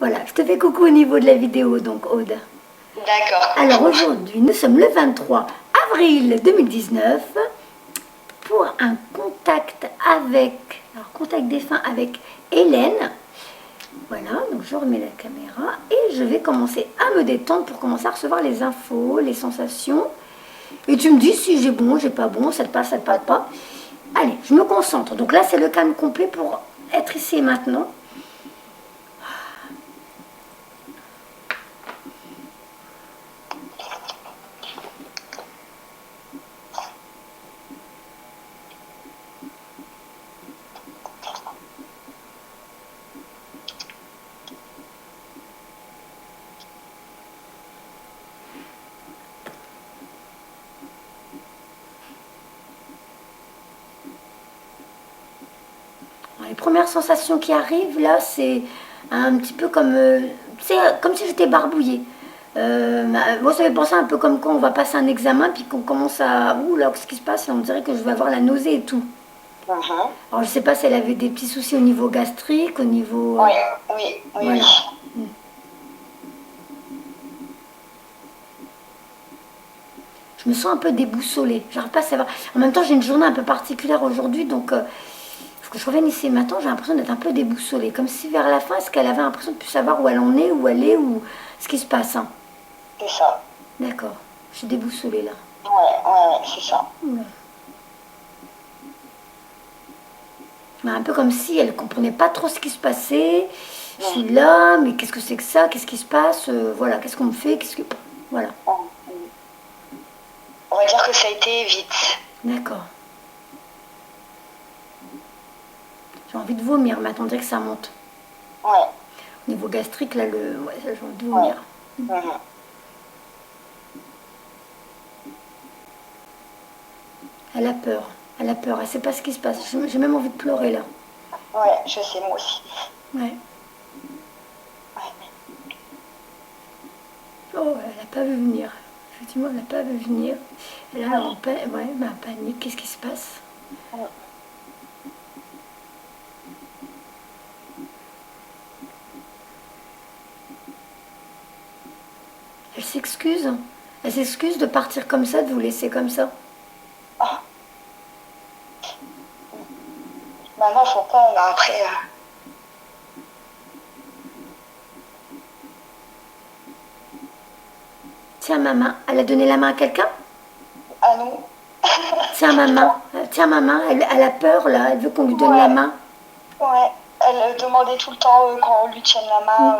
Voilà, je te fais coucou au niveau de la vidéo, donc Aude. D'accord, Alors coucou. aujourd'hui, nous sommes le 23 avril 2019 pour un contact avec, alors contact défunt avec Hélène. Voilà, donc je remets la caméra et je vais commencer à me détendre pour commencer à recevoir les infos, les sensations. Et tu me dis si j'ai bon, j'ai pas bon, ça te parle pas. Allez, je me concentre. Donc là, c'est le calme complet pour être ici et maintenant. Les premières sensations qui arrivent là, c'est un petit peu comme, comme si j'étais barbouillée. Moi, ça fait penser un peu comme quand on va passer un examen, puis qu'on commence à... Ouh là, qu'est-ce qui se passe? Là, on dirait que je vais avoir la nausée et tout. Mhm. Alors, je sais pas si elle avait des petits soucis au niveau gastrique, au niveau... Oui, oui, oui, oui. voilà. Je me sens un peu déboussolée. J'arrive pas à savoir. En même temps, j'ai une journée un peu particulière aujourd'hui, donc faut que je revienne ici maintenant. J'ai l'impression d'être un peu déboussolée. Comme si vers la fin, est-ce qu'elle avait l'impression de plus savoir où elle en est, où elle est, ou ce qui se passe, hein. C'est ça. D'accord. Je suis déboussolée là. Ouais, ouais, ouais, c'est ça. Oula. Mais un peu comme si elle comprenait pas trop ce qui se passait. Je suis Mhm. là, mais qu'est-ce que c'est que ça? Qu'est-ce qui se passe? Voilà, qu'est-ce qu'on me fait? Qu'est-ce que... Voilà. Mhm. On va dire que ça a été vite. D'accord. J'ai envie de vomir, mais attendez que ça monte. Ouais, Au niveau gastrique, là, ouais, j'ai envie de ouais. vomir. Mhm. Elle a peur. Elle a peur. Elle sait pas ce qui se passe. J'ai même envie de pleurer là. Ouais, je sais, moi aussi. Ouais. Ouais. Oh, elle n'a pas vu venir. Effectivement, elle n'a pas vu venir. Elle a en ouais, ma panique. Qu'est-ce qui se passe? Mhm. Elle s'excuse. Elle s'excuse de partir comme ça, de vous laisser comme ça. Ah, bah non, faut pas. Bah après, Tiens, ma main. Elle a donné la main à quelqu'un? à nous. Tiens, ma main. Tiens, ma main. Elle a peur là. Elle veut qu'on lui donne la Ouais, main. ouais. Elle demandait tout le temps quand on lui tienne la main, Mm.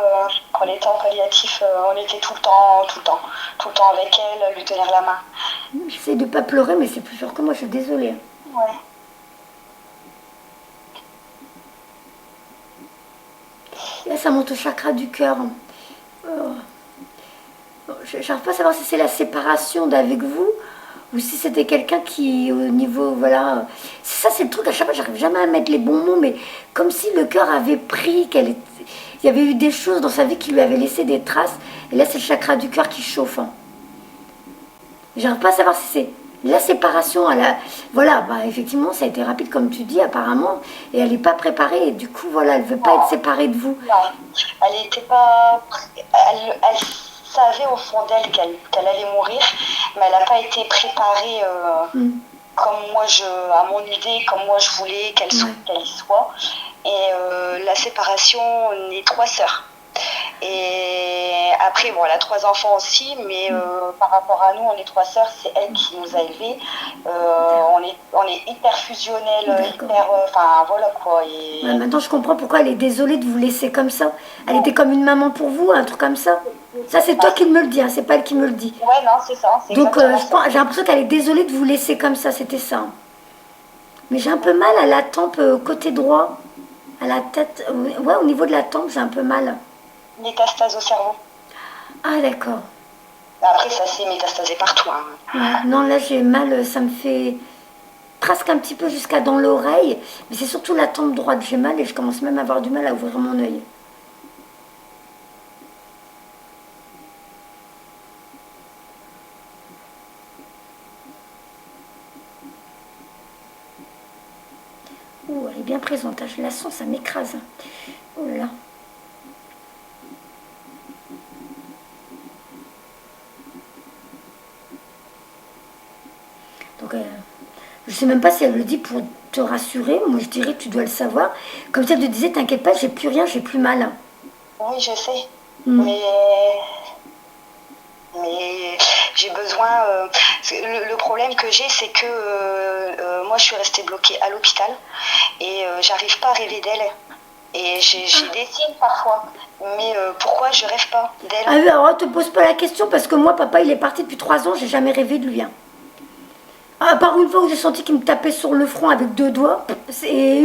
quand elle était en palliatif, on était tout le temps, tout le temps, tout le temps avec elle, lui tenir la main. J'essaie de pas pleurer, mais c'est plus fort que moi. Je suis désolée. Ouais. Là, ça monte au chakra du cœur. Oh. J'arrive pas à savoir si c'est la séparation d'avec vous ou si c'était quelqu'un qui, au niveau, voilà. Ça, c'est le truc, à chaque fois, j'arrive jamais à mettre les bons mots, mais comme si le cœur avait pris, il y avait eu des choses dans sa vie qui lui avaient laissé des traces. Et là, c'est le chakra du cœur qui chauffe, hein. J'arrive pas à savoir si c'est la séparation à la... Voilà, bah, effectivement, ça a été rapide, comme tu dis, apparemment, et elle n'est pas préparée, et du coup, voilà, elle veut pas être Non, séparée de vous. non. Elle était pas. Elle savait au fond d'elle qu'elle allait mourir, mais elle n'a pas été préparée Hmm. comme moi à mon idée, comme moi je voulais Ouais. qu'elle soit. Et la séparation, on est trois sœurs. Et après, bon, elle a trois enfants aussi, mais par rapport à nous, on est trois sœurs, c'est elle qui nous a élevés. On est hyper fusionnelles, D'accord. hyper. Enfin, voilà quoi. Ouais, Et maintenant je comprends pourquoi elle est désolée de vous laisser comme ça. Elle était comme une maman pour vous, un truc comme ça. Ça c'est bah, toi qui me le dis, hein, c'est pas elle qui me le dit. ouais, non, c'est ça, c'est Donc exactement ça. j'ai l'impression qu'elle est désolée de vous laisser comme ça, c'était ça, hein. Mais j'ai un peu mal à la tempe côté droit, à la tête. Ouais, au niveau de la tempe, j'ai un peu mal. Métastase au cerveau. Ah d'accord. Après, ça s'est métastasé partout, hein. Ouais, non là j'ai mal, ça me fait presque un petit peu jusqu'à dans l'oreille, mais c'est surtout la tempe droite, j'ai mal et je commence même à avoir du mal à ouvrir mon œil. Ouh, elle est bien présente, hein, je la sens, ça m'écrase. Oh là. sais même pas si elle le dit pour te rassurer. Moi, je dirais que tu dois le savoir. Comme ça, elle te disait, t'inquiète pas, j'ai plus rien, j'ai plus mal. Oui, je sais. Mm. Mais j'ai besoin. Le problème que j'ai, c'est que moi, je suis restée bloquée à l'hôpital et j'arrive pas à rêver d'elle. Et j'ai des signes parfois. Mais pourquoi je rêve pas d'elle? Ah oui, alors te pose pas la question parce que moi, papa, il est parti depuis 3 ans, j'ai jamais rêvé de lui. Hein. À part une fois où j'ai senti qu'il me tapait sur le front avec 2 doigts. Et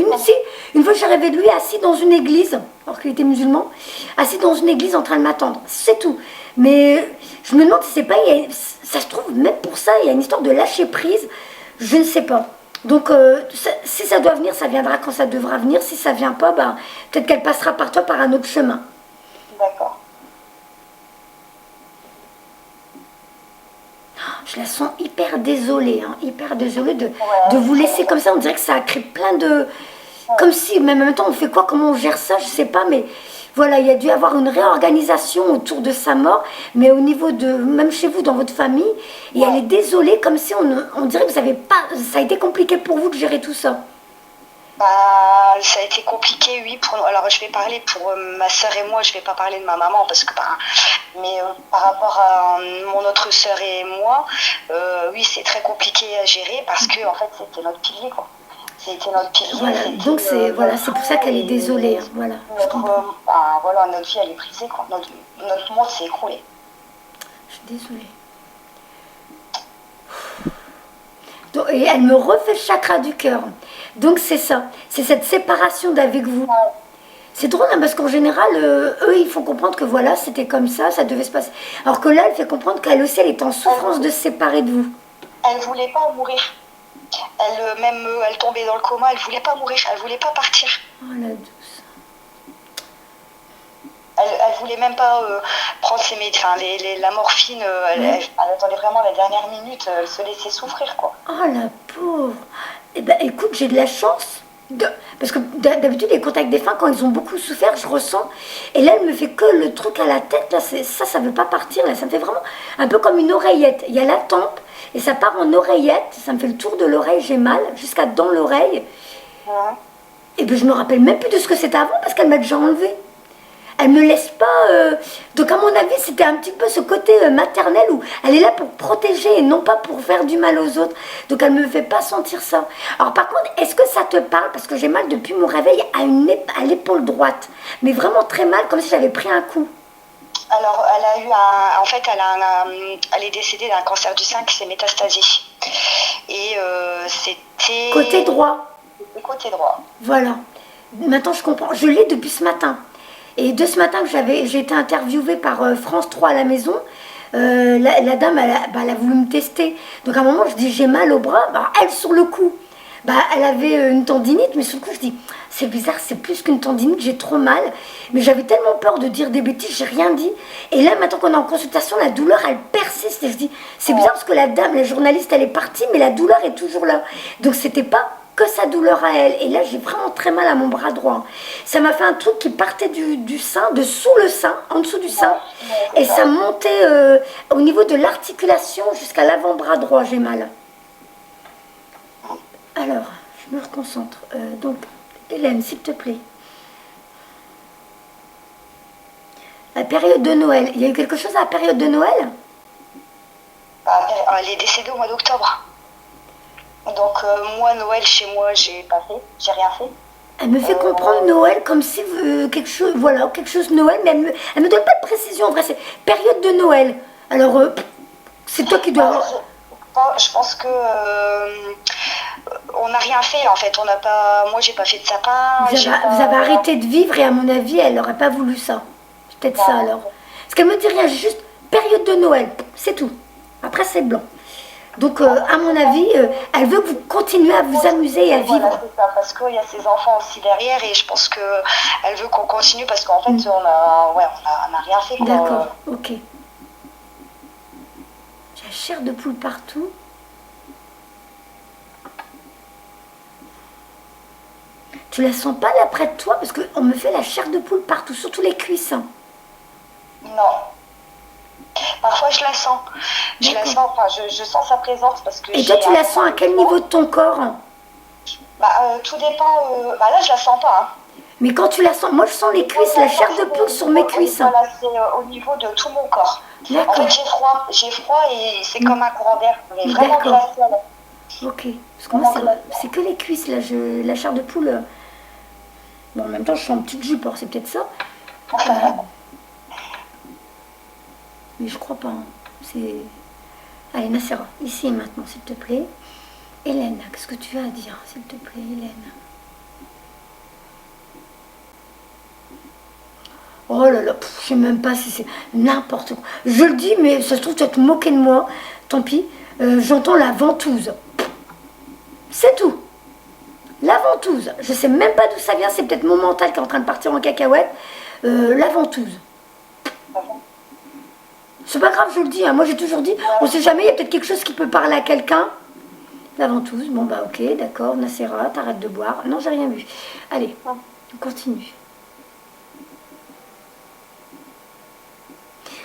une fois j'ai rêvé de lui assis dans une église, alors qu'il était musulman, assis dans une église en train de m'attendre. C'est tout. Mais je me demande si c'est pas, ça se trouve, même pour ça, il y a une histoire de lâcher prise. Je ne sais pas. Donc, si ça doit venir, ça viendra quand ça devra venir. Si ça vient pas, bah, peut-être qu'elle passera par toi par un autre chemin. D'accord. Je la sens hyper désolée, hein, hyper désolée de vous laisser comme ça. On dirait que ça a créé plein de... Comme si, même en même temps, on fait quoi? Comment on gère ça? Je sais pas, mais voilà, il y a dû y avoir une réorganisation autour de sa mort, mais au niveau de... Même chez vous, dans votre famille, et elle est désolée, comme si on dirait que vous avez pas... Ça a été compliqué pour vous de gérer tout ça. Bah, ça a été compliqué, oui. Alors, je vais parler pour ma sœur et moi, je vais pas parler de ma maman, parce que mais par rapport à mon autre sœur et moi, oui, c'est très compliqué à gérer parce que, en fait, c'était notre pilier, quoi. C'était notre pilier. Voilà, donc c'est pour ça qu'elle est désolée. Hein, voilà, voilà, notre vie, elle est brisée, quoi. Notre monde s'est écroulé. Je suis désolée. Donc, et elle me refait le chakra du cœur. Donc c'est ça, c'est cette séparation d'avec vous. C'est drôle hein, parce qu'en général, eux, ils font comprendre que voilà, c'était comme ça devait se passer. Alors que là, elle fait comprendre qu'elle aussi, elle est en souffrance de se séparer de vous. Elle voulait pas mourir. Elle tombait dans le coma, elle voulait pas mourir, elle voulait pas partir. Oh la douce. Elle voulait même pas prendre la morphine, elle attendait vraiment la dernière minute, elle se laissait souffrir, quoi. Oh la pauvre. Eh ben écoute, j'ai de la chance. Parce que d'habitude, les contacts défunts, quand ils ont beaucoup souffert, je ressens. Et là, elle me fait que le truc à la tête. Là, ça veut pas partir. Là, ça me fait vraiment un peu comme une oreillette. Il y a la tempe et ça part en oreillette. Ça me fait le tour de l'oreille. J'ai mal jusqu'à dans l'oreille. Ouais. Et puis je me rappelle même plus de ce que c'était avant parce qu'elle m'a déjà enlevé. Elle me laisse pas. Donc à mon avis, c'était un petit peu ce côté maternel où elle est là pour protéger et non pas pour faire du mal aux autres. Donc elle me fait pas sentir ça. Alors par contre, est-ce que ça te parle? Parce que j'ai mal depuis mon réveil à l'épaule droite, mais vraiment très mal, comme si j'avais pris un coup. Alors elle a eu en fait, elle est décédée d'un cancer du sein qui s'est métastasé. Et c'était. Côté droit. Côté droit. Voilà. Maintenant je comprends. Je l'ai depuis ce matin. Et de ce matin que j'ai été interviewée par France 3 à la maison, la dame, elle a voulu me tester. Donc à un moment, je dis, j'ai mal au bras. Bah, elle, sur le coup, elle avait une tendinite, mais sur le coup, je dis, c'est bizarre, c'est plus qu'une tendinite, j'ai trop mal. Mais j'avais tellement peur de dire des bêtises, j'ai rien dit. Et là, maintenant qu'on est en consultation, la douleur, elle persiste. Et je dis, c'est bizarre parce que la dame, la journaliste, elle est partie, mais la douleur est toujours là. Donc c'était pas que sa douleur à elle. Et là, j'ai vraiment très mal à mon bras droit. Ça m'a fait un truc qui partait du sein, de sous le sein, en dessous du sein. Et ça montait au niveau de l'articulation jusqu'à l'avant-bras droit. J'ai mal. Alors, je me reconcentre. Donc, Hélène, s'il te plaît. La période de Noël. Il y a eu quelque chose à la période de Noël? Elle est décédée au mois d'octobre. Donc moi, Noël, chez moi, j'ai pas fait, j'ai rien fait. Elle me fait comprendre Noël comme si quelque chose Noël, mais elle me donne pas de précision. En vrai, c'est période de Noël. Alors, c'est toi qui dois... Je pense que on n'a rien fait en fait. Moi, j'ai pas fait de sapin. Vous avez arrêté de vivre et à mon avis, elle n'aurait pas voulu ça. C'est peut-être ça alors. Parce qu'elle me dit rien, j'ai juste période de Noël, c'est tout. Après, c'est blanc. Donc, à mon avis, elle veut que vous continuiez à vous amuser et à vivre. Voilà, c'est ça, parce qu'il y a ses enfants aussi derrière et je pense qu'elle veut qu'on continue parce qu'en fait, on a rien fait. D'accord, ok. J'ai la chair de poule partout. Tu la sens pas là près de toi? Parce qu'on me fait la chair de poule partout, surtout les cuisses. Non. Parfois, je la sens. Je la D'accord. sens, enfin, je sens sa présence parce que Et toi, j'ai tu la sens à quel niveau de ton corps? Tout dépend. Bah là, je la sens pas. Hein. Mais quand tu la sens, moi je sens les cuisses, la chair de poule sur mes cuisses. Voilà, c'est au niveau de tout mon corps. En fait, D'accord. j'ai froid et c'est comme un courant d'air, mais vraiment D'accord. glacial. Ok. Parce que moi, c'est que les cuisses, là, la chair de poule. Bon, en même temps, je suis en petite jupe, alors c'est peut-être ça. Mais je crois pas. Hein. C'est. Allez, Nacera, ici et maintenant, s'il te plaît. Hélène, qu'est-ce que tu as à dire, s'il te plaît, Hélène? Oh là là, je sais même pas si c'est n'importe quoi. Je le dis, mais ça se trouve, tu vas te moquer de moi. Tant pis. J'entends la ventouse. C'est tout. La ventouse. Je sais même pas d'où ça vient. C'est peut-être mon mental qui est en train de partir en cacahuète. La ventouse. C'est pas grave, je le dis. Hein. Moi, j'ai toujours dit, on sait jamais, il y a peut-être quelque chose qui peut parler à quelqu'un. La ventouse. Bon, bah, ok, d'accord. Nacera, t'arrêtes de boire. Non, j'ai rien vu. Allez, on continue.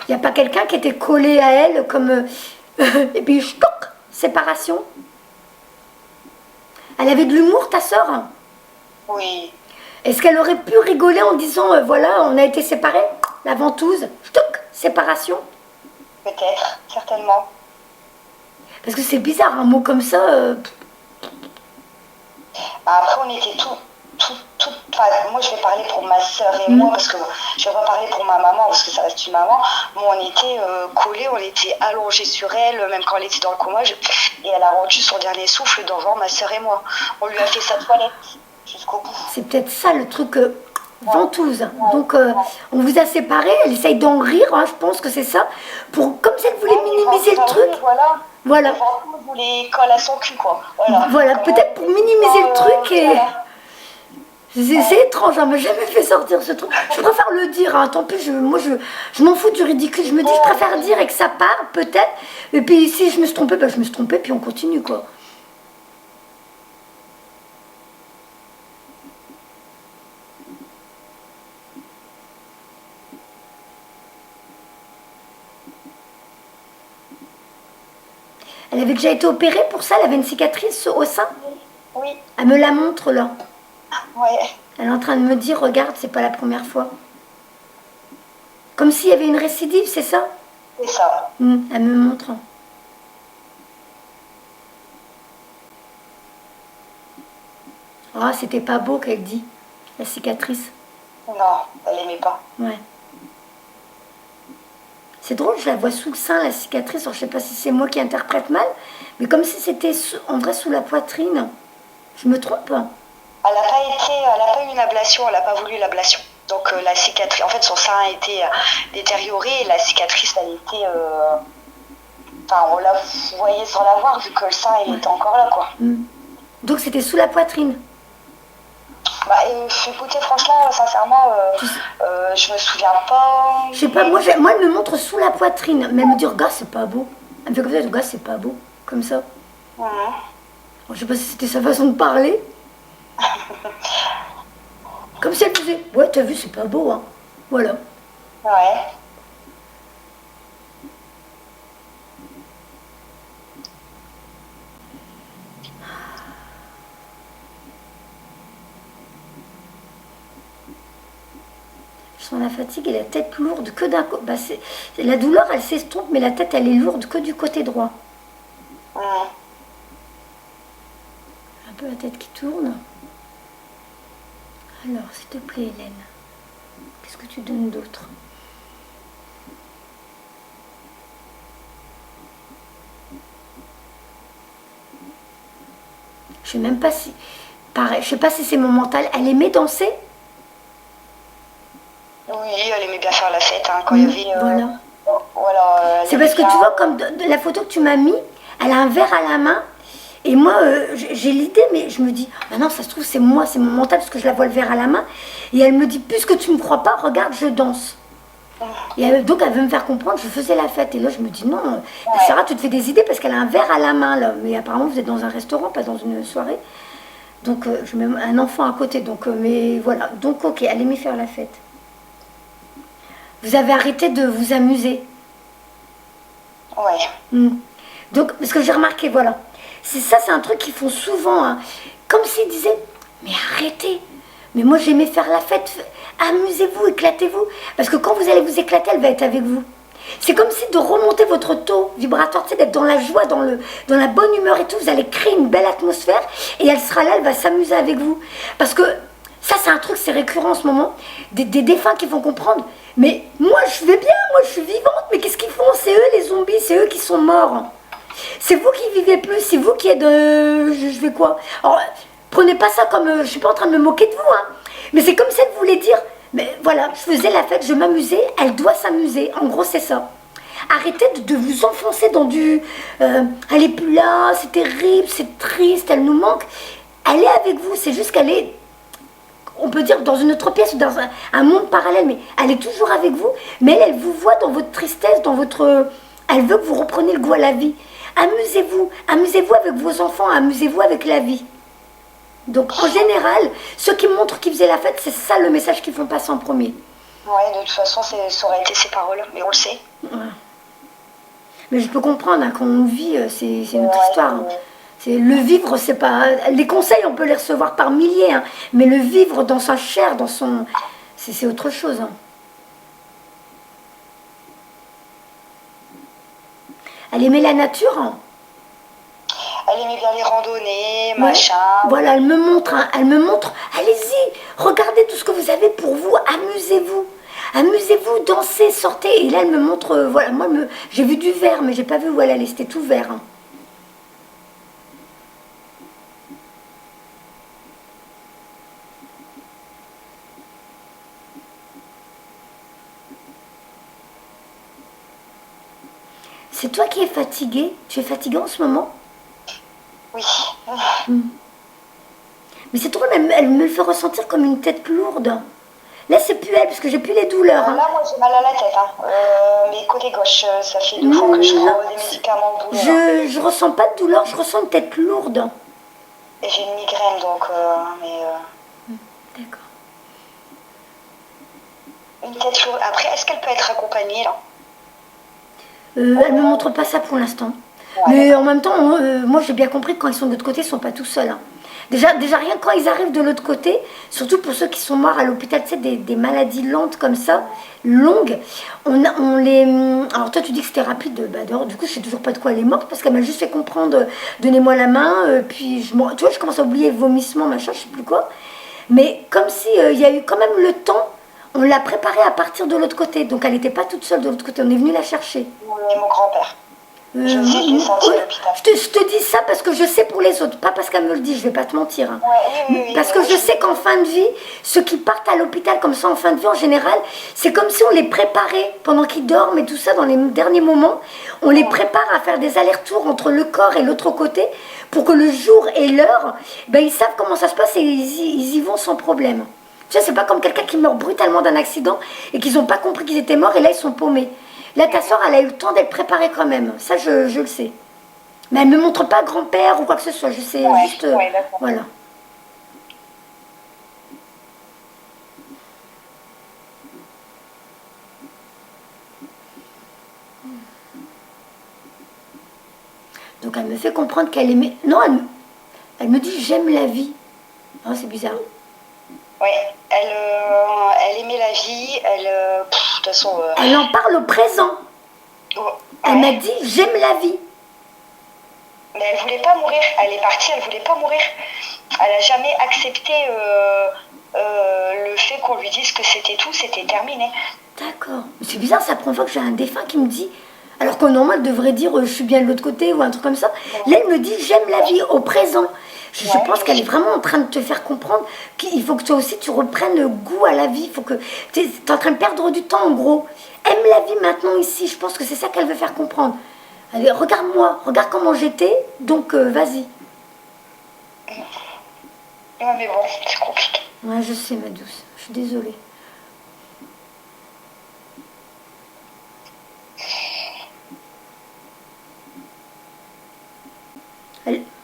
Il n'y a pas quelqu'un qui était collé à elle comme... et puis, ch'toc, séparation. Elle avait de l'humour, ta sœur? Oui. Est-ce qu'elle aurait pu rigoler en disant, voilà, on a été séparés? La ventouse, ch'toc, séparation. Peut-être, certainement. Parce que c'est bizarre, un mot comme ça... Après, on était enfin, moi, je vais parler pour ma sœur et moi, parce que je vais pas parler pour ma maman, parce que ça reste une maman. Moi, on était collés, on était allongés sur elle, même quand elle était dans le coma, et elle a rendu son dernier souffle devant ma sœur et moi. On lui a fait sa toilette jusqu'au bout. C'est peut-être ça le truc ventouse. Donc, on vous a séparés, elle essaye d'en rire, hein, je pense que c'est ça, comme si elle voulait minimiser le truc. Voilà. Le ventouse, vous les colle à son cul, quoi. Voilà, peut-être pour minimiser le truc et... C'est étrange, hein, mais jamais fait sortir ce truc. Je préfère le dire, hein, tant pis, moi je m'en fous du ridicule. Je me dis, je préfère dire et que ça part, peut-être. Et puis si je me suis trompée, ben, je me suis trompée, puis on continue, quoi. Elle avait déjà été opérée pour ça, elle avait une cicatrice au sein. Oui. Elle me la montre, là. Ouais. Elle est en train de me dire, regarde, c'est pas la première fois. Comme s'il y avait une récidive, c'est ça? C'est ça. Elle me montre. Ah, c'était pas beau qu'elle dit, la cicatrice. Non, elle aimait pas. Ouais. C'est drôle, je la vois sous le sein, la cicatrice. Alors, je sais pas si c'est moi qui interprète mal, mais comme si c'était en vrai sous la poitrine. Je me trompe? Elle n'a pas eu une ablation, elle n'a pas voulu l'ablation. Donc la cicatrice, en fait son sein a été détérioré et la cicatrice elle était... Enfin on la voyait sans la voir vu que le sein il était encore là quoi. Donc c'était sous la poitrine? Écoutez franchement, sincèrement, je me souviens pas... Je sais pas, moi elle me montre sous la poitrine. Mais elle me dit, regarde c'est pas beau. Elle me fait comme ça, regarde c'est pas beau. Comme ça. Je sais pas si c'était sa façon de parler. Comme si elle disait, ouais, t'as vu, c'est pas beau, hein. Voilà. Ouais. Je sens la fatigue et la tête lourde que d'un côté. La douleur, elle s'estompe, mais la tête, elle est lourde que du côté droit. Un peu la tête qui tourne. Alors, s'il te plaît, Hélène, qu'est-ce que tu donnes d'autre? Je sais même pas si... Pareil, je sais pas si c'est mon mental. Elle aimait danser? Oui, elle aimait bien faire la fête, hein, quand il y avait... Voilà. C'est parce que tu vois, comme de la photo que tu m'as mis, elle a un verre à la main. Et moi, j'ai l'idée, mais je me dis, ah non, ça se trouve, c'est moi, c'est mon mental, parce que je la vois le verre à la main. Et elle me dit, puisque tu ne me crois pas, regarde, je danse. Et donc, elle veut me faire comprendre, je faisais la fête. Et là, je me dis, non, Sarah, tu te fais des idées, parce qu'elle a un verre à la main, là. Mais apparemment, vous êtes dans un restaurant, pas dans une soirée. Donc, je mets un enfant à côté. Donc, mais voilà. Donc, ok, elle aimait faire la fête. Vous avez arrêté de vous amuser. Ouais. Donc, parce que j'ai remarqué, voilà. C'est ça, c'est un truc qu'ils font souvent. Hein. Comme s'ils disaient, mais arrêtez. Mais moi, j'aimais faire la fête. Amusez-vous, éclatez-vous. Parce que quand vous allez vous éclater, elle va être avec vous. C'est comme si de remonter votre taux vibratoire, tu sais, d'être dans la joie, dans la bonne humeur et tout. Vous allez créer une belle atmosphère et elle sera là, elle va s'amuser avec vous. Parce que ça, c'est un truc, c'est récurrent en ce moment. Des défunts qui vont comprendre. Mais moi, je vais bien, moi, je suis vivante. Mais qu'est-ce qu'ils font? C'est eux les zombies, c'est eux qui sont morts. C'est vous qui vivez plus, c'est vous qui êtes je fais quoi? Alors, prenez pas ça comme... je suis pas en train de me moquer de vous, hein. Mais c'est comme si elle voulait dire... Mais voilà, je faisais la fête, je m'amusais, elle doit s'amuser. En gros, c'est ça. Arrêtez de vous enfoncer dans du... elle est plus là, c'est terrible, c'est triste, elle nous manque. Elle est avec vous, c'est juste qu'elle est... On peut dire dans une autre pièce ou dans un monde parallèle, mais elle est toujours avec vous. Mais elle vous voit dans votre tristesse, dans votre... Elle veut que vous repreniez le goût à la vie. Amusez-vous, amusez-vous avec vos enfants, amusez-vous avec la vie. Donc en général, ceux qui montrent qu'ils faisaient la fête, c'est ça le message qu'ils font passer en premier. Ouais, de toute façon, ça aurait été ses paroles, mais on le sait. Ouais. Mais je peux comprendre, hein, quand on vit, c'est notre histoire. Hein. C'est, le vivre, c'est pas... Les conseils, on peut les recevoir par milliers, hein, mais le vivre dans sa chair, dans son... C'est autre chose. Hein. Elle aimait la nature, hein. Elle aimait bien les randonnées, machin. Voilà, elle me montre, allez-y, regardez tout ce que vous avez pour vous, amusez-vous. Amusez-vous, dansez, sortez. Et là, elle me montre, voilà, moi, j'ai vu du vert, mais j'ai pas vu où elle allait, c'était tout vert. Hein. C'est toi qui es fatiguée? Tu es fatiguée en ce moment? Oui. Mais c'est drôle, elle me le fait ressentir comme une tête lourde. Là, c'est plus elle, parce que j'ai plus les douleurs. Hein. Là, moi, j'ai mal à la tête. Hein. Mais côté gauche, ça fait 2 fois que je prends des médicaments de douleur. Je ressens pas de douleur, je ressens une tête lourde. Et j'ai une migraine, donc... D'accord. Une tête lourde. Après, est-ce qu'elle peut être accompagnée, là? Elle me montre pas ça pour l'instant. Ouais, mais en même temps, moi, j'ai bien compris que quand ils sont de l'autre côté, ils sont pas tout seuls. Hein. Déjà, rien quand ils arrivent de l'autre côté, surtout pour ceux qui sont morts à l'hôpital, tu sais, des maladies lentes comme ça, longues, on les... Alors toi, tu dis que c'était rapide, bah dehors, du coup, je sais toujours pas de quoi elle est morte, parce qu'elle m'a juste fait comprendre, donnez-moi la main, puis, tu vois, je commence à oublier vomissement, machin, je sais plus quoi. Mais comme si il y a eu quand même le temps, on l'a préparée à partir de l'autre côté, donc elle n'était pas toute seule de l'autre côté, on est venu la chercher. Mais mon grand-père. Je sais, je l'ai senti à l'hôpital. Je te dis ça parce que je sais pour les autres, pas parce qu'elle me le dit, je vais pas te mentir. Hein. Oui, parce que je sais qu'en fin de vie, ceux qui partent à l'hôpital comme ça en fin de vie en général, c'est comme si on les préparait pendant qu'ils dorment et tout ça dans les derniers moments. On les prépare à faire des allers-retours entre le corps et l'autre côté pour que le jour et l'heure, ben, ils savent comment ça se passe et ils y vont sans problème. Tu sais, c'est pas comme quelqu'un qui meurt brutalement d'un accident et qu'ils n'ont pas compris qu'ils étaient morts et là ils sont paumés. Là, ta soeur, elle a eu le temps d'être préparée quand même. Ça, je le sais. Mais elle ne me montre pas grand-père ou quoi que ce soit. Je sais juste... voilà. Donc, elle me fait comprendre qu'elle aimait... Non, elle me dit « j'aime la vie ». Oh, c'est bizarre. Oui, elle aimait la vie. De toute façon... Elle en parle au présent. Elle m'a dit, j'aime la vie. Mais elle voulait pas mourir. Elle est partie, elle voulait pas mourir. Elle a jamais accepté le fait qu'on lui dise que c'était tout, c'était terminé. D'accord. C'est bizarre, ça prend fois que j'ai un défunt qui me dit, alors qu'au normal, elle devrait dire, je suis bien de l'autre côté ou un truc comme ça. Là, elle me dit, j'aime la vie au présent. Je pense qu'elle est vraiment en train de te faire comprendre qu'il faut que toi aussi, tu reprennes goût à la vie. Il faut que tu es en train de perdre du temps, en gros. Aime la vie maintenant ici, je pense que c'est ça qu'elle veut faire comprendre. Allez, regarde-moi, regarde comment j'étais, donc vas-y. Ouais, mais bon, c'est compliqué. Ouais, je sais, ma douce, je suis désolée.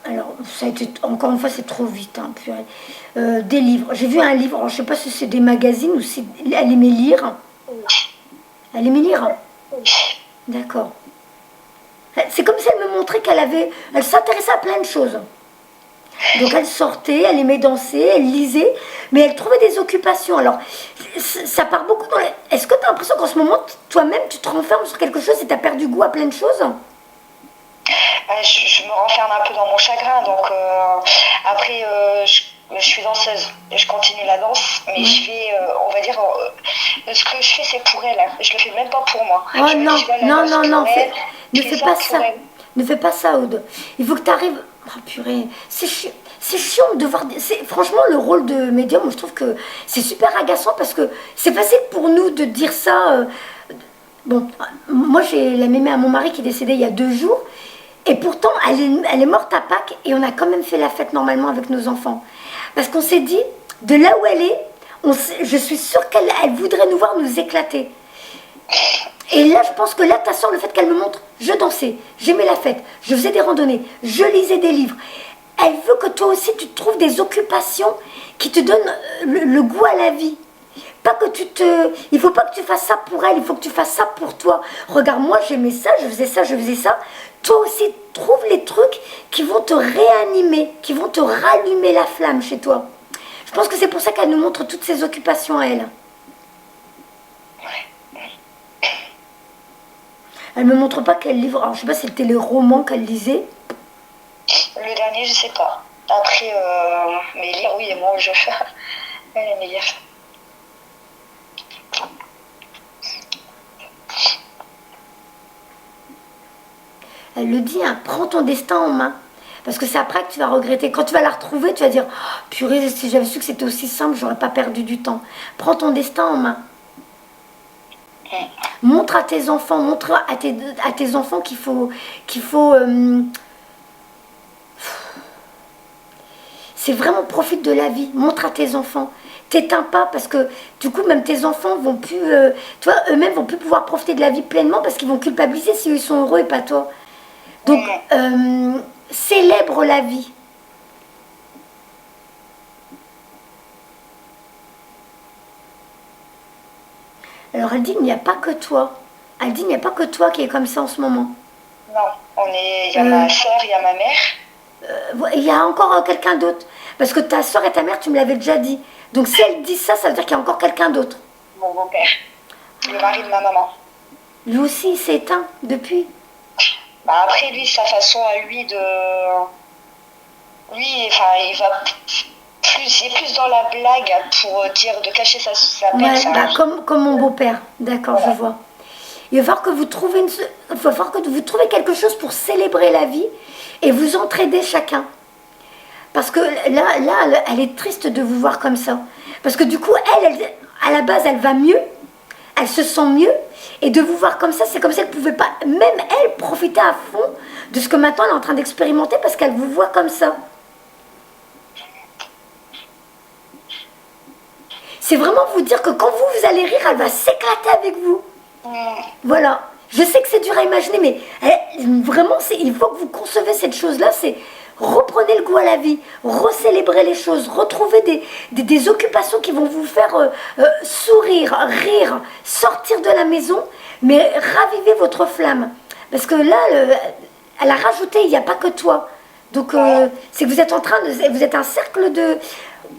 Alors, ça a été, encore une fois, c'est trop vite. Hein, des livres. J'ai vu un livre, alors, je ne sais pas si c'est des magazines ou si elle aimait lire. Elle aimait lire? D'accord. C'est comme si elle me montrait elle s'intéressait à plein de choses. Donc elle sortait, elle aimait danser, elle lisait, mais elle trouvait des occupations. Alors, ça part beaucoup dans Est-ce que tu as l'impression qu'en ce moment, toi-même, tu te renfermes sur quelque chose et tu as perdu goût à plein de choses? Je me renferme un peu dans mon chagrin, donc après, je suis danseuse, je continue la danse, mais je fais, on va dire, ce que je fais c'est pour elle, je le fais même pas pour moi. Oh non, non, ne fais pas ça. Ne fais pas ça, Aude. Il faut que tu arrives. Oh purée, c'est chiant de voir. Franchement, le rôle de médium, je trouve que c'est super agaçant parce que c'est facile pour nous de dire ça. Bon, moi j'ai la mémé à mon mari qui est décédé il y a 2 jours. Et pourtant, elle est morte à Pâques et on a quand même fait la fête normalement avec nos enfants. Parce qu'on s'est dit, de là où elle est, je suis sûre qu'elle voudrait nous voir nous éclater. Et là, je pense que là, ta soeur, le fait qu'elle me montre, je dansais, j'aimais la fête, je faisais des randonnées, je lisais des livres. Elle veut que toi aussi, tu trouves des occupations qui te donnent le goût à la vie. Pas que il faut pas que tu fasses ça pour elle, il faut que tu fasses ça pour toi. Regarde, moi, j'aimais ça, je faisais ça, je faisais ça. Toi aussi, trouve les trucs qui vont te réanimer, qui vont te rallumer la flamme chez toi. Je pense que c'est pour ça qu'elle nous montre toutes ses occupations à elle. Elle me montre pas quel livre. Alors, je sais pas si c'était les romans qu'elle lisait. Le dernier, je sais pas. Après, mais lire, oui, et moi, je fais. Elle aimait lire. Elle le dit, hein, prends ton destin en main. Parce que c'est après que tu vas regretter. Quand tu vas la retrouver, tu vas dire, oh, purée, si j'avais su que c'était aussi simple, j'aurais pas perdu du temps. Prends ton destin en main. Montre à tes enfants, montre à tes enfants qu'il faut c'est vraiment profite de la vie. Montre à tes enfants. T'éteins pas parce que du coup même tes enfants vont plus, toi eux-mêmes vont plus pouvoir profiter de la vie pleinement parce qu'ils vont culpabiliser si ils sont heureux et pas toi. Donc célèbre la vie. Alors elle dit il n'y a pas que toi. Elle dit il n'y a pas que toi qui est comme ça en ce moment. Non, il y a ma soeur, il y a ma mère. Il y a encore quelqu'un d'autre. Parce que ta soeur et ta mère, tu me l'avais déjà dit. Donc si elle dit ça, ça veut dire qu'il y a encore quelqu'un d'autre. Mon beau-père, le mari de ma maman. Lui aussi, il s'est éteint depuis. Bah après, lui, sa façon à lui de... Lui, enfin, il est plus dans la blague pour dire de cacher sa peine. Ouais, bah, comme mon beau-père. D'accord, voilà. Je vois. Il va falloir que vous trouviez quelque chose pour célébrer la vie et vous entraider chacun. Parce que là, elle est triste de vous voir comme ça. Parce que du coup, elle, à la base, elle va mieux, elle se sent mieux, et de vous voir comme ça, c'est comme si elle ne pouvait pas, même elle, profiter à fond de ce que maintenant elle est en train d'expérimenter parce qu'elle vous voit comme ça. C'est vraiment vous dire que quand vous allez rire, elle va s'éclater avec vous. Voilà. Je sais que c'est dur à imaginer, mais vraiment, il faut que vous concevez cette chose-là, c'est reprenez le goût à la vie, recélébrer les choses, retrouver des occupations qui vont vous faire sourire, rire, sortir de la maison, mais raviver votre flamme. Parce que là, elle a rajouté, il n'y a pas que toi. Donc, c'est que vous êtes en train vous êtes un cercle de...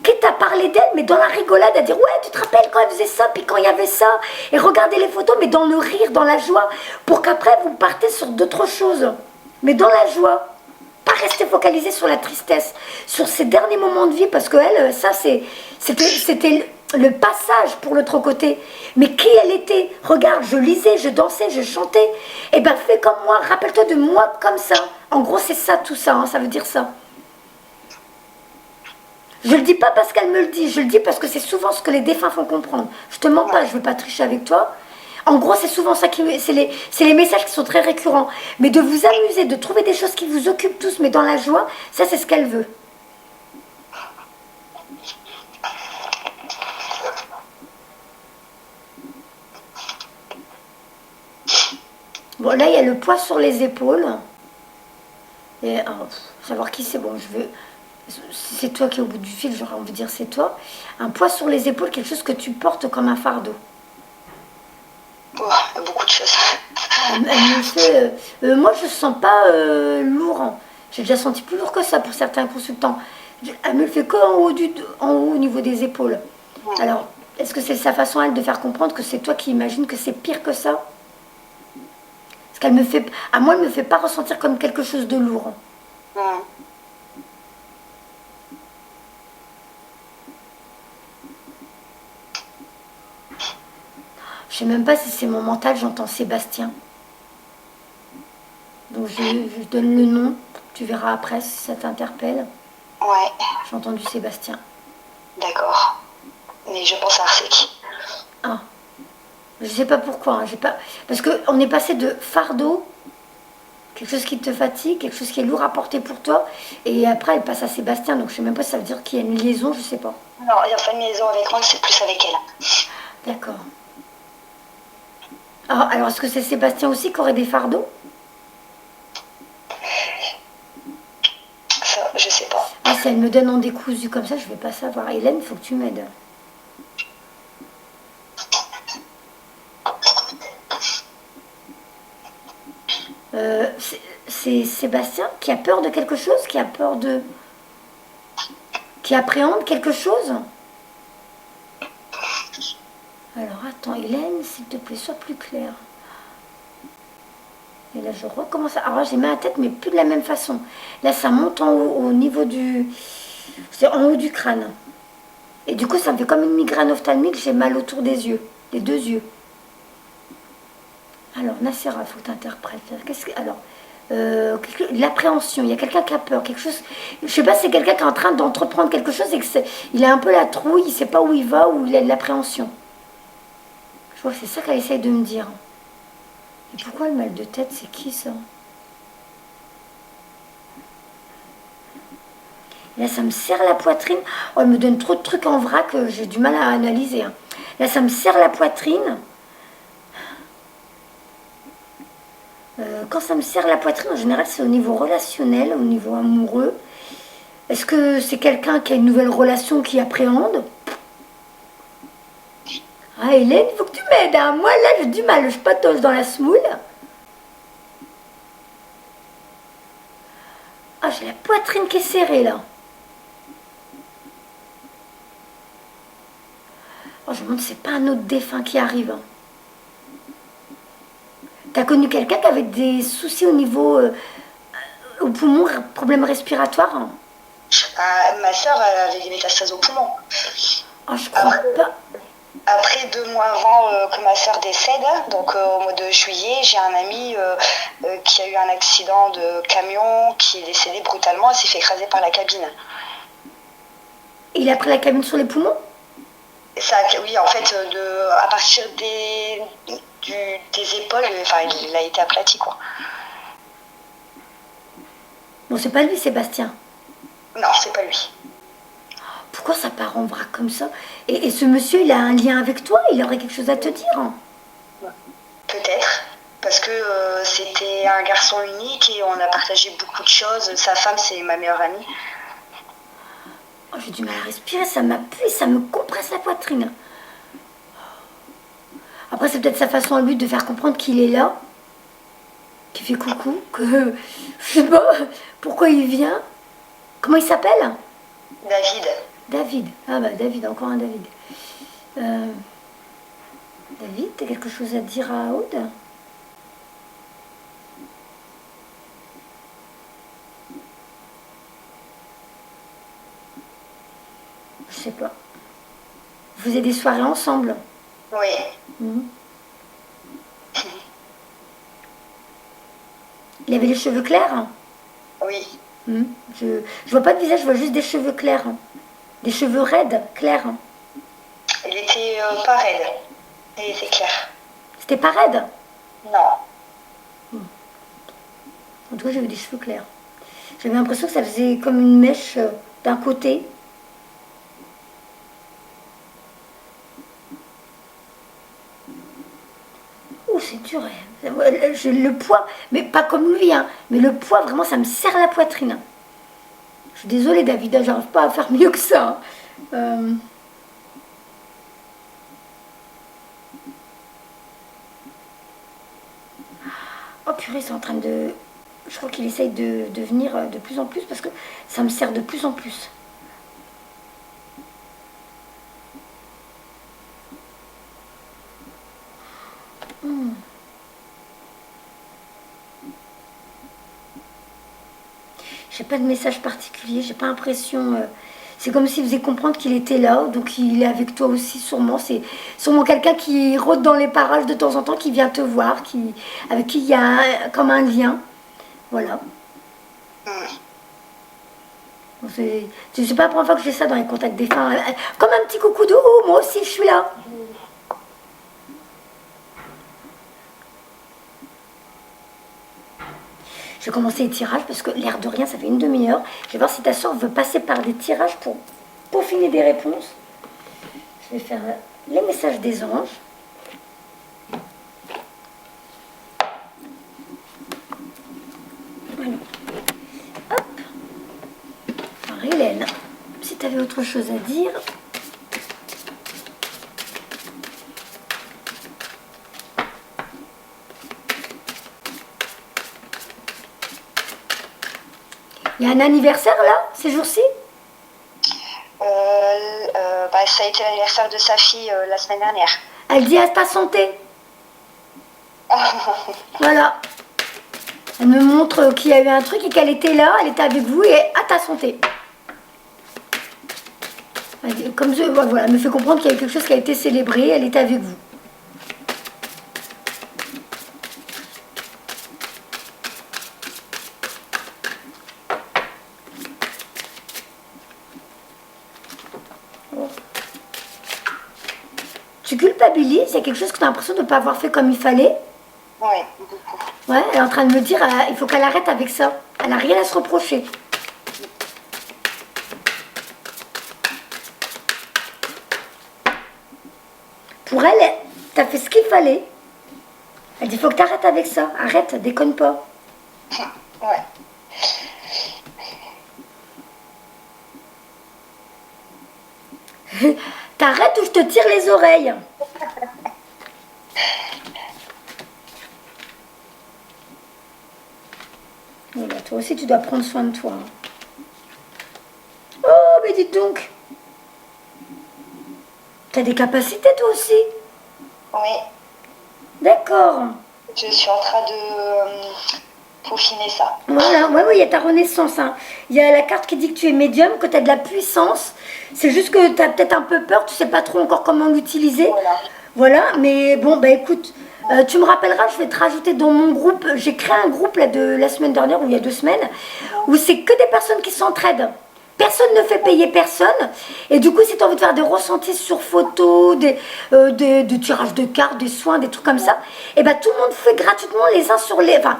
Quitte à parler d'elle, mais dans la rigolade, à dire ouais, tu te rappelles quand elle faisait ça, puis quand il y avait ça, et regardez les photos, mais dans le rire, dans la joie, pour qu'après vous partez sur d'autres choses, mais dans la joie, pas rester focalisé sur la tristesse, sur ces derniers moments de vie, parce que elle, ça c'était le passage pour l'autre côté, mais qui elle était, regarde, je lisais, je dansais, je chantais, et ben fais comme moi, rappelle-toi de moi comme ça, en gros c'est ça tout ça, hein, ça veut dire ça. Je le dis pas parce qu'elle me le dit, je le dis parce que c'est souvent ce que les défunts font comprendre. Je te mens pas, je veux pas tricher avec toi. En gros, c'est souvent ça c'est les messages qui sont très récurrents. Mais de vous amuser, de trouver des choses qui vous occupent tous, mais dans la joie, ça c'est ce qu'elle veut. Bon, là, il y a le poids sur les épaules. Et savoir qui c'est, bon, je veux... Si c'est toi qui es au bout du fil, j'aurais envie de dire c'est toi. Un poids sur les épaules, quelque chose que tu portes comme un fardeau. Oui, Oh, il y a beaucoup de choses. Elle me fait, moi, je ne sens pas lourd, hein. J'ai déjà senti plus lourd que ça pour certains consultants. Elle me le fait qu'en haut, en haut au niveau des épaules. Mm. Alors, est-ce que c'est sa façon, elle, de faire comprendre que c'est toi qui imagines que c'est pire que ça? Parce qu'elle me fait, à moi, elle me fait pas ressentir comme quelque chose de lourd. Mm. Je sais même pas si c'est mon mental, j'entends Sébastien. Donc je donne le nom, tu verras après si ça t'interpelle. Ouais, J'ai entendu Sébastien. d'accord. Mais je pense à Arsec. Ah, je sais pas pourquoi, hein, j'ai pas... Parce qu'on est passé de fardeau, quelque chose qui te fatigue, quelque chose qui est lourd à porter pour toi, et après elle passe à Sébastien, donc je sais même pas si ça veut dire qu'il y a une liaison, je sais pas. Non, il n'y a pas de liaison avec moi, c'est plus avec elle. D'accord. Ah, alors est-ce que c'est Sébastien aussi qui aurait des fardeaux? Ça, je sais pas. Ah, si elle me donne en décousu comme ça, je vais pas savoir. Hélène, il faut que tu m'aides. C'est Sébastien qui a peur de quelque chose, qui a peur de... qui appréhende quelque chose. Alors attends, Hélène, s'il te plaît, sois plus claire. Et là, je recommence à... Alors j'ai mis la tête, mais plus de la même façon. Là, ça monte en haut, au niveau du... C'est en haut du crâne. Et du coup, ça me fait comme une migraine ophtalmique, j'ai mal autour des yeux, les deux yeux. Alors, Nassera, il faut que tu interprètes. Alors, l'appréhension, il y a quelqu'un qui a peur, quelque chose... Je sais pas, c'est quelqu'un qui est en train d'entreprendre quelque chose et il a un peu la trouille, il sait pas où il va, ou il a de l'appréhension. Je vois que c'est ça qu'elle essaye de me dire. Et pourquoi le mal de tête, c'est qui ça? Là, ça me serre la poitrine. Oh, elle me donne trop de trucs en vrac, j'ai du mal à analyser, hein. Là, ça me serre la poitrine. Quand ça me serre la poitrine, en général, c'est au niveau relationnel, au niveau amoureux. Est-ce que c'est quelqu'un qui a une nouvelle relation qui appréhende? Ah, Hélène, il faut que tu m'aides, hein. Moi, là, j'ai du mal. Je patauge dans la semoule. Ah, j'ai la poitrine qui est serrée, là. Oh, je me demande si c'est pas un autre défunt qui arrive, hein. T'as connu quelqu'un qui avait des soucis au niveau... au poumon, problème respiratoire, hein? Ah, ma soeur, elle avait des métastases au poumon. Oh, je crois pas. Après 2 mois avant que ma soeur décède, donc au mois de juillet, j'ai un ami qui a eu un accident de camion, qui est décédé brutalement, et s'est fait écraser par la cabine. Il a pris la cabine sur les poumons? Ça, oui, en fait, à partir des épaules, enfin, il a été aplati, quoi. Bon, c'est pas lui, Sébastien. Non, c'est pas lui. Pourquoi ça part en vrac comme ça? Et ce monsieur, il a un lien avec toi? Il aurait quelque chose à te dire, hein? Peut-être, parce que c'était un garçon unique et on a partagé beaucoup de choses. Sa femme, c'est ma meilleure amie. Oh, j'ai du mal à respirer, ça m'appuie, ça me compresse la poitrine. Après, c'est peut-être sa façon à lui de faire comprendre qu'il est là, qu'il fait coucou, que je sais pas pourquoi il vient. Comment il s'appelle? David. David. Ah bah David, encore un David. David, t'as quelque chose à dire à Aude? Je sais pas. Vous faisiez des soirées ensemble? Oui. Mhm. Il avait les cheveux clairs? Oui. Mhm. Je vois pas de visage, je vois juste des cheveux clairs. Des cheveux raides, clairs. Il était pas raide. Il était clair. C'était pas raide? Non. En tout cas, j'avais des cheveux clairs. J'avais l'impression que ça faisait comme une mèche d'un côté. Oh, c'est dur, hein. Le poids, mais pas comme lui, hein, mais le poids, vraiment, ça me serre la poitrine. Je suis désolée, David, hein, j'arrive pas à faire mieux que ça, hein. Oh purée, c'est en train de... Je crois qu'il essaye de venir de plus en plus parce que ça me sert de plus en plus. J'ai pas de message particulier, j'ai pas l'impression... c'est comme s'il faisait comprendre qu'il était là, donc il est avec toi aussi sûrement. C'est sûrement quelqu'un qui rôde dans les parages de temps en temps, qui vient te voir, avec qui il y a comme un lien. Voilà. Bon, c'est pas la première fois que je fais ça dans les contacts défunts. Comme un petit coucou de oh, moi aussi je suis là. Je vais commencer les tirages parce que l'air de rien, ça fait une demi-heure. Je vais voir si ta soeur veut passer par des tirages pour peaufiner des réponses. Je vais faire les messages des anges. Voilà. Hop. Alors Hélène, si tu avais autre chose à dire... Il y a un anniversaire là, ces jours-ci? Ça a été l'anniversaire de sa fille la semaine dernière. Elle dit à ta santé. Voilà. Elle me montre qu'il y a eu un truc et qu'elle était là, elle était avec vous et à ta santé. Comme je, voilà, elle me fait comprendre qu'il y a eu quelque chose qui a été célébré, elle était avec vous. Tu culpabilises, il y a quelque chose que tu as l'impression de ne pas avoir fait comme il fallait. Oui, beaucoup. Ouais, elle est en train de me dire, il faut qu'elle arrête avec ça. Elle n'a rien à se reprocher. Pour elle, t'as fait ce qu'il fallait. Elle dit, il faut que tu arrêtes avec ça. Arrête, déconne pas. Ouais. T'arrêtes ou je te tire les oreilles. Voilà, toi aussi, tu dois prendre soin de toi. Oh, mais dites donc. T'as des capacités, toi aussi? Oui. D'accord. Je suis en train de peaufiner ça. Voilà, ouais, il y a ta renaissance. Hein. Il y a la carte qui dit que tu es médium, que tu as de la puissance. C'est juste que tu as peut-être un peu peur, tu sais pas trop encore comment l'utiliser. Voilà, mais bon, bah écoute, tu me rappelleras, je vais te rajouter dans mon groupe. J'ai créé un groupe là, de la semaine dernière, ou il y a 2 semaines, où c'est que des personnes qui s'entraident. Personne ne fait payer personne. Et du coup, si tu as envie de faire des ressentis sur photo, des tirages de cartes, des soins, des trucs comme ça, et ben tout le monde fait gratuitement les uns sur les... Enfin,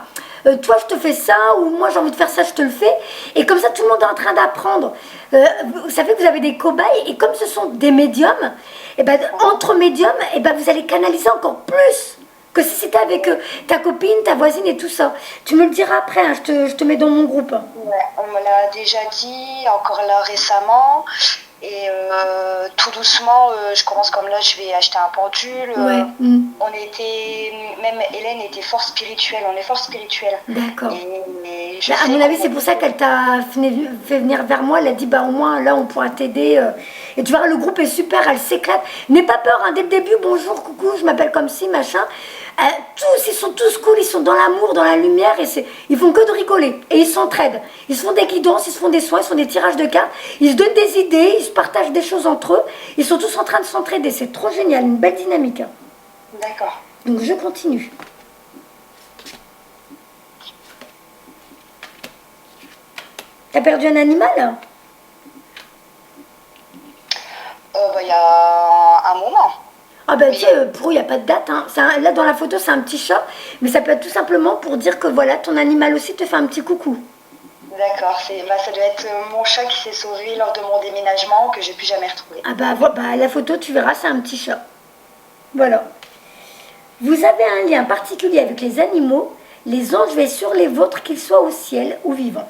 toi, je te fais ça, ou moi, j'ai envie de faire ça, je te le fais. Et comme ça, tout le monde est en train d'apprendre. Ça fait que vous avez des cobayes. Et comme ce sont des médiums, et ben, entre médiums, et ben, vous allez canaliser encore plus que si c'était avec ta copine, ta voisine et tout ça. Tu me le diras après, hein, je te mets dans mon groupe. Ouais, on me l'a déjà dit, encore là récemment. Et tout doucement, je commence comme là, je vais acheter un pendule. Ouais. On était, même Hélène était fort spirituelle, on est fort spirituelle. D'accord. Et Bah, à mon avis, c'est pour ça qu'elle t'a fait venir vers moi. Elle a dit, bah au moins là, on pourra t'aider. Et tu vois, le groupe est super, elle s'éclate. N'aie pas peur, hein, dès le début, bonjour, coucou, je m'appelle comme ci, machin. Ils sont tous cool, ils sont dans l'amour, dans la lumière, et ils font que de rigoler. Et ils s'entraident. Ils se font des guidances, ils se font des soins, ils se font des tirages de cartes. Ils se donnent des idées, ils se partagent des choses entre eux. Ils sont tous en train de s'entraider. C'est trop génial, une belle dynamique. Hein. D'accord. Donc je continue. T'as perdu un animal? Il y a un moment. Ah ben tu sais, pour eux, il n'y a pas de date. Hein. Là, dans la photo, c'est un petit chat. Mais ça peut être tout simplement pour dire que voilà, ton animal aussi te fait un petit coucou. D'accord, ça doit être mon chat qui s'est sauvé lors de mon déménagement, que j'ai plus jamais retrouvé. Ah bah, la photo, tu verras, c'est un petit chat. Voilà. Vous avez un lien particulier avec les animaux. Les anges veillent sur les vôtres, qu'ils soient au ciel ou vivants.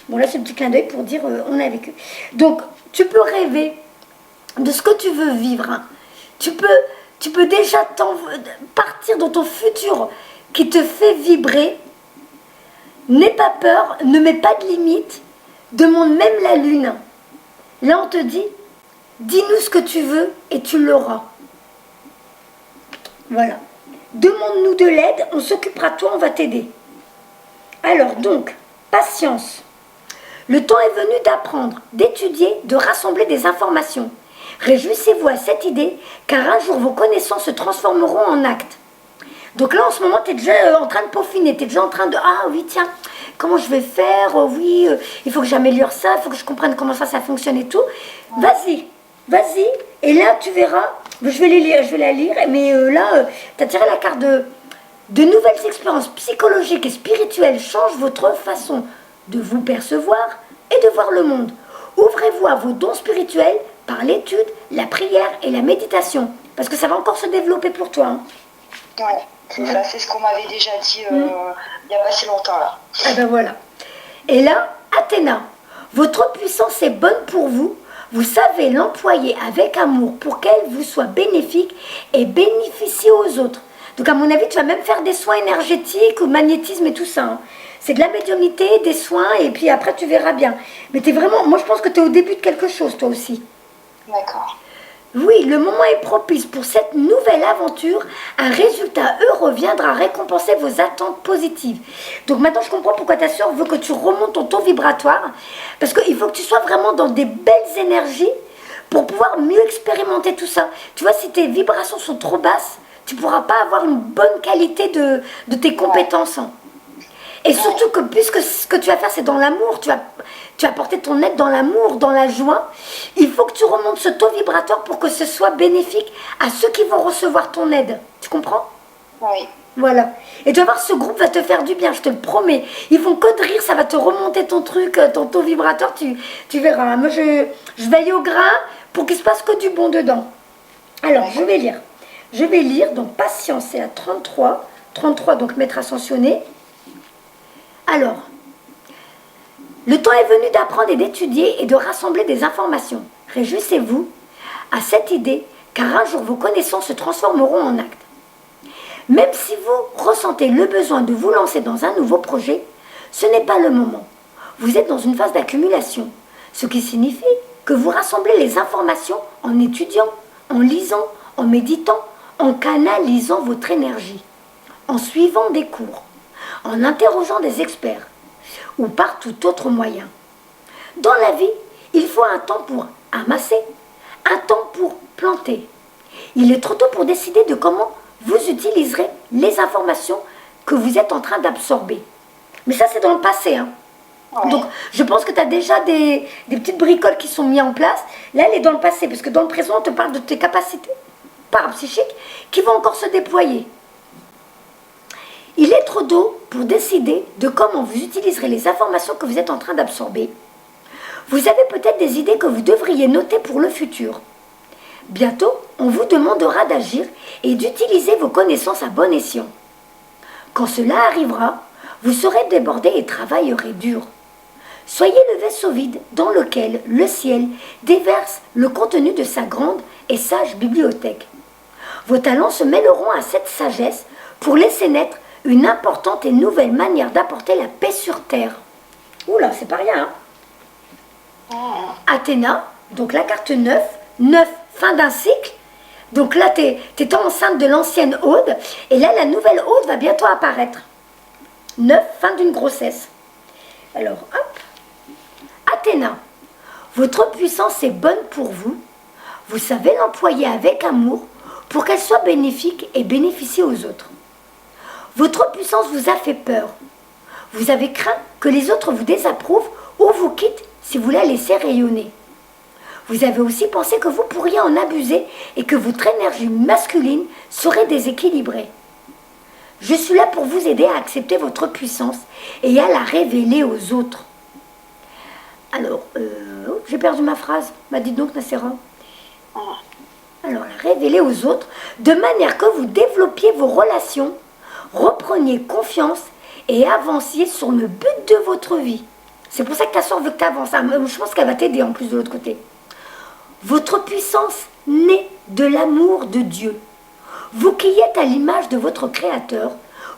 Bon, là, c'est un petit clin d'œil pour dire on est avec eux. Donc, tu peux rêver de ce que tu veux vivre. Hein. Tu peux déjà partir dans ton futur qui te fait vibrer. N'aie pas peur, ne mets pas de limite, demande même la lune. Là, on te dit, dis-nous ce que tu veux et tu l'auras. Voilà. Demande-nous de l'aide, on s'occupera de toi, on va t'aider. Alors donc, patience. Le temps est venu d'apprendre, d'étudier, de rassembler des informations. Réjouissez-vous à cette idée, car un jour vos connaissances se transformeront en actes. Donc là, en ce moment, tu es déjà en train de peaufiner, tu es déjà en train de « Ah oui, tiens, comment je vais faire? Oh, oui, il faut que j'améliore ça, il faut que je comprenne comment ça fonctionne et tout. » Vas-y, vas-y, et là, tu verras, je vais la lire, mais là, tu as tiré la carte de nouvelles expériences psychologiques et spirituelles changent votre façon de vous percevoir et de voir le monde. Ouvrez-vous à vos dons spirituels par l'étude, la prière et la méditation, parce que ça va encore se développer pour toi. Hein. Ouais. C'est ça, c'est ce qu'on m'avait déjà dit il n'y a pas si longtemps là. Et ben voilà. Et là, Athéna, votre puissance est bonne pour vous. Vous savez l'employer avec amour pour qu'elle vous soit bénéfique et bénéficie aux autres. Donc à mon avis, tu vas même faire des soins énergétiques ou magnétisme et tout ça. Hein. C'est de la médiumnité, des soins et puis après tu verras bien. Mais t'es vraiment, moi je pense que tu es au début de quelque chose toi aussi. D'accord. Oui, le moment est propice pour cette nouvelle aventure. Un résultat heureux viendra récompenser vos attentes positives. Donc maintenant, je comprends pourquoi ta soeur veut que tu remontes ton taux vibratoire. Parce qu'il faut que tu sois vraiment dans des belles énergies pour pouvoir mieux expérimenter tout ça. Tu vois, si tes vibrations sont trop basses, tu ne pourras pas avoir une bonne qualité de tes compétences. Et surtout que puisque ce que tu vas faire, c'est dans l'amour, tu vas porter ton aide dans l'amour, dans la joie, il faut que tu remontes ce taux vibratoire pour que ce soit bénéfique à ceux qui vont recevoir ton aide. Tu comprends? Oui. Voilà. Et tu vas voir, ce groupe va te faire du bien, je te le promets. Ils font que de rire, ça va te remonter ton truc, ton taux vibratoire, tu verras. Moi, je veille au grain pour qu'il se passe que du bon dedans. Alors, je vais lire. Je vais lire, donc patience, c'est à 33. 33, donc maître ascensionné. Alors, le temps est venu d'apprendre et d'étudier et de rassembler des informations. Réjouissez-vous à cette idée, car un jour vos connaissances se transformeront en actes. Même si vous ressentez le besoin de vous lancer dans un nouveau projet, ce n'est pas le moment. Vous êtes dans une phase d'accumulation, ce qui signifie que vous rassemblez les informations en étudiant, en lisant, en méditant, en canalisant votre énergie, en suivant des cours, en interrogeant des experts ou par tout autre moyen. Dans la vie, il faut un temps pour amasser, un temps pour planter. Il est trop tôt pour décider de comment vous utiliserez les informations que vous êtes en train d'absorber. Mais ça, c'est dans le passé. Hein. Ouais. Donc, je pense que tu as déjà des petites bricoles qui sont mises en place. Là, elle est dans le passé, parce que dans le présent, on te parle de tes capacités parapsychiques qui vont encore se déployer. Il est trop tôt pour décider de comment vous utiliserez les informations que vous êtes en train d'absorber. Vous avez peut-être des idées que vous devriez noter pour le futur. Bientôt, on vous demandera d'agir et d'utiliser vos connaissances à bon escient. Quand cela arrivera, vous serez débordé et travaillerez dur. Soyez le vaisseau vide dans lequel le ciel déverse le contenu de sa grande et sage bibliothèque. Vos talents se mêleront à cette sagesse pour laisser naître une importante et nouvelle manière d'apporter la paix sur Terre. Oula, c'est pas rien, hein? Athéna, donc la carte 9, fin d'un cycle. Donc là, tu es enceinte de l'ancienne Aude, et là, la nouvelle Aude va bientôt apparaître. 9, fin d'une grossesse. Alors, hop. Athéna, votre puissance est bonne pour vous. Vous savez l'employer avec amour pour qu'elle soit bénéfique et bénéficie aux autres. Votre puissance vous a fait peur. Vous avez craint que les autres vous désapprouvent ou vous quittent si vous la laissez rayonner. Vous avez aussi pensé que vous pourriez en abuser et que votre énergie masculine serait déséquilibrée. Je suis là pour vous aider à accepter votre puissance et à la révéler aux autres. Alors, j'ai perdu ma phrase. Dites donc, Nacera. Alors, la révéler aux autres de manière que vous développiez vos relations, repreniez confiance et avanciez sur le but de votre vie. C'est pour ça que ta soeur veut que tu avances. Je pense qu'elle va t'aider en plus de l'autre côté. Votre puissance naît de l'amour de Dieu. Vous qui êtes à l'image de votre Créateur,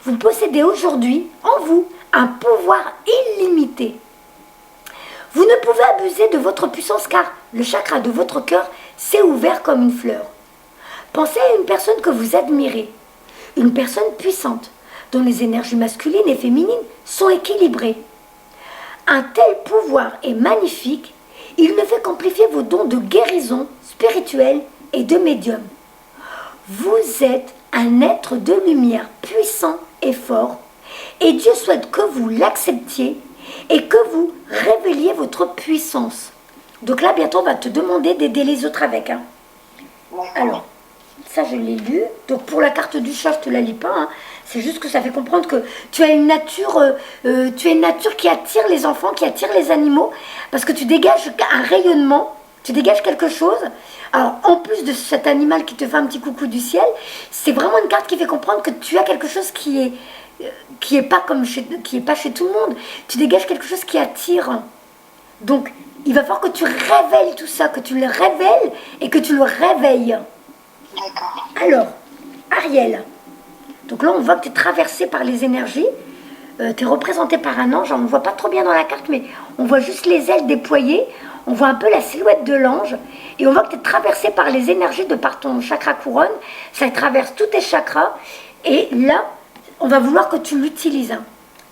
vous possédez aujourd'hui en vous un pouvoir illimité. Vous ne pouvez abuser de votre puissance car le chakra de votre cœur s'est ouvert comme une fleur. Pensez à une personne que vous admirez, une personne puissante, dont les énergies masculines et féminines sont équilibrées. Un tel pouvoir est magnifique, il ne fait qu'amplifier vos dons de guérison spirituelle et de médium. Vous êtes un être de lumière puissant et fort, et Dieu souhaite que vous l'acceptiez et que vous révéliez votre puissance. Donc là, bientôt, on va te demander d'aider les autres avec. Alors, ça, je l'ai lu. Donc, pour la carte du chat, je ne te la lis pas. C'est juste que ça fait comprendre que tu as une nature qui attire les enfants, qui attire les animaux, parce que tu dégages un rayonnement, tu dégages quelque chose. Alors, en plus de cet animal qui te fait un petit coucou du ciel, c'est vraiment une carte qui fait comprendre que tu as quelque chose qui est pas chez tout le monde. Tu dégages quelque chose qui attire. Donc, il va falloir que tu révèles tout ça, que tu le révèles et que tu le réveilles. D'accord. Alors, Ariel. Donc là, on voit que tu es traversé par les énergies. Tu es représenté par un ange. On ne voit pas trop bien dans la carte, mais on voit juste les ailes déployées. On voit un peu la silhouette de l'ange. Et on voit que tu es traversé par les énergies de par ton chakra couronne. Ça traverse tous tes chakras. Et là, on va vouloir que tu l'utilises.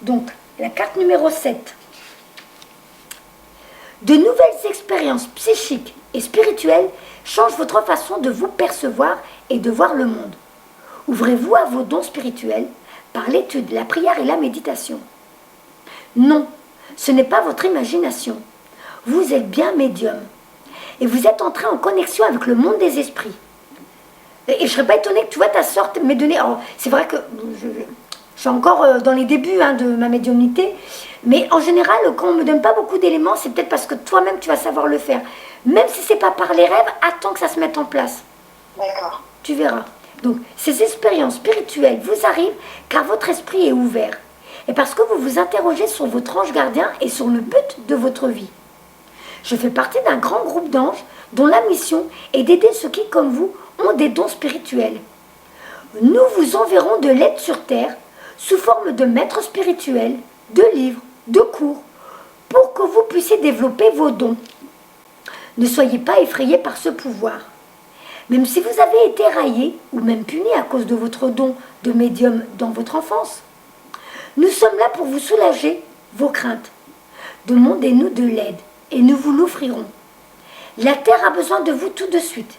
Donc, la carte numéro 7. De nouvelles expériences psychiques et spirituelles changent votre façon de vous percevoir et de voir le monde. Ouvrez-vous à vos dons spirituels par l'étude, la prière et la méditation. Non, ce n'est pas votre imagination. Vous êtes bien médium. Et vous êtes entré en connexion avec le monde des esprits. Et je ne serais pas étonnée que tu vois ta sœur m'ait donné... C'est vrai que je suis encore dans les débuts de ma médiumnité. Mais en général, quand on ne me donne pas beaucoup d'éléments, c'est peut-être parce que toi-même, tu vas savoir le faire. Même si ce n'est pas par les rêves, attends que ça se mette en place. D'accord. Tu verras. Donc, ces expériences spirituelles vous arrivent car votre esprit est ouvert. Et parce que vous vous interrogez sur votre ange gardien et sur le but de votre vie. Je fais partie d'un grand groupe d'anges dont la mission est d'aider ceux qui, comme vous, ont des dons spirituels. Nous vous enverrons de l'aide sur terre sous forme de maîtres spirituels, de livres, de cours, pour que vous puissiez développer vos dons. Ne soyez pas effrayés par ce pouvoir. Même si vous avez été raillé ou même puni à cause de votre don de médium dans votre enfance, nous sommes là pour vous soulager vos craintes. Demandez-nous de l'aide et nous vous l'offrirons. La terre a besoin de vous tout de suite.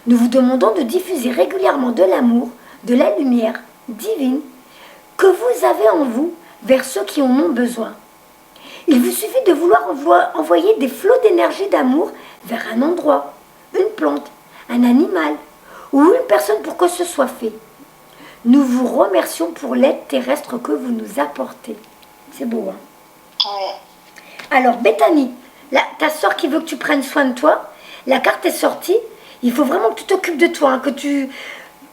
Nous vous demandons de diffuser régulièrement de l'amour, de la lumière divine que vous avez en vous vers ceux qui en ont besoin. Il vous suffit de vouloir envoyer des flots d'énergie d'amour vers un endroit, une plante, un animal ou une personne pour que ce soit fait. Nous vous remercions pour l'aide terrestre que vous nous apportez. C'est beau, hein? Ouais. Alors, Bethany, ta soeur qui veut que tu prennes soin de toi, la carte est sortie. Il faut vraiment que tu t'occupes de toi,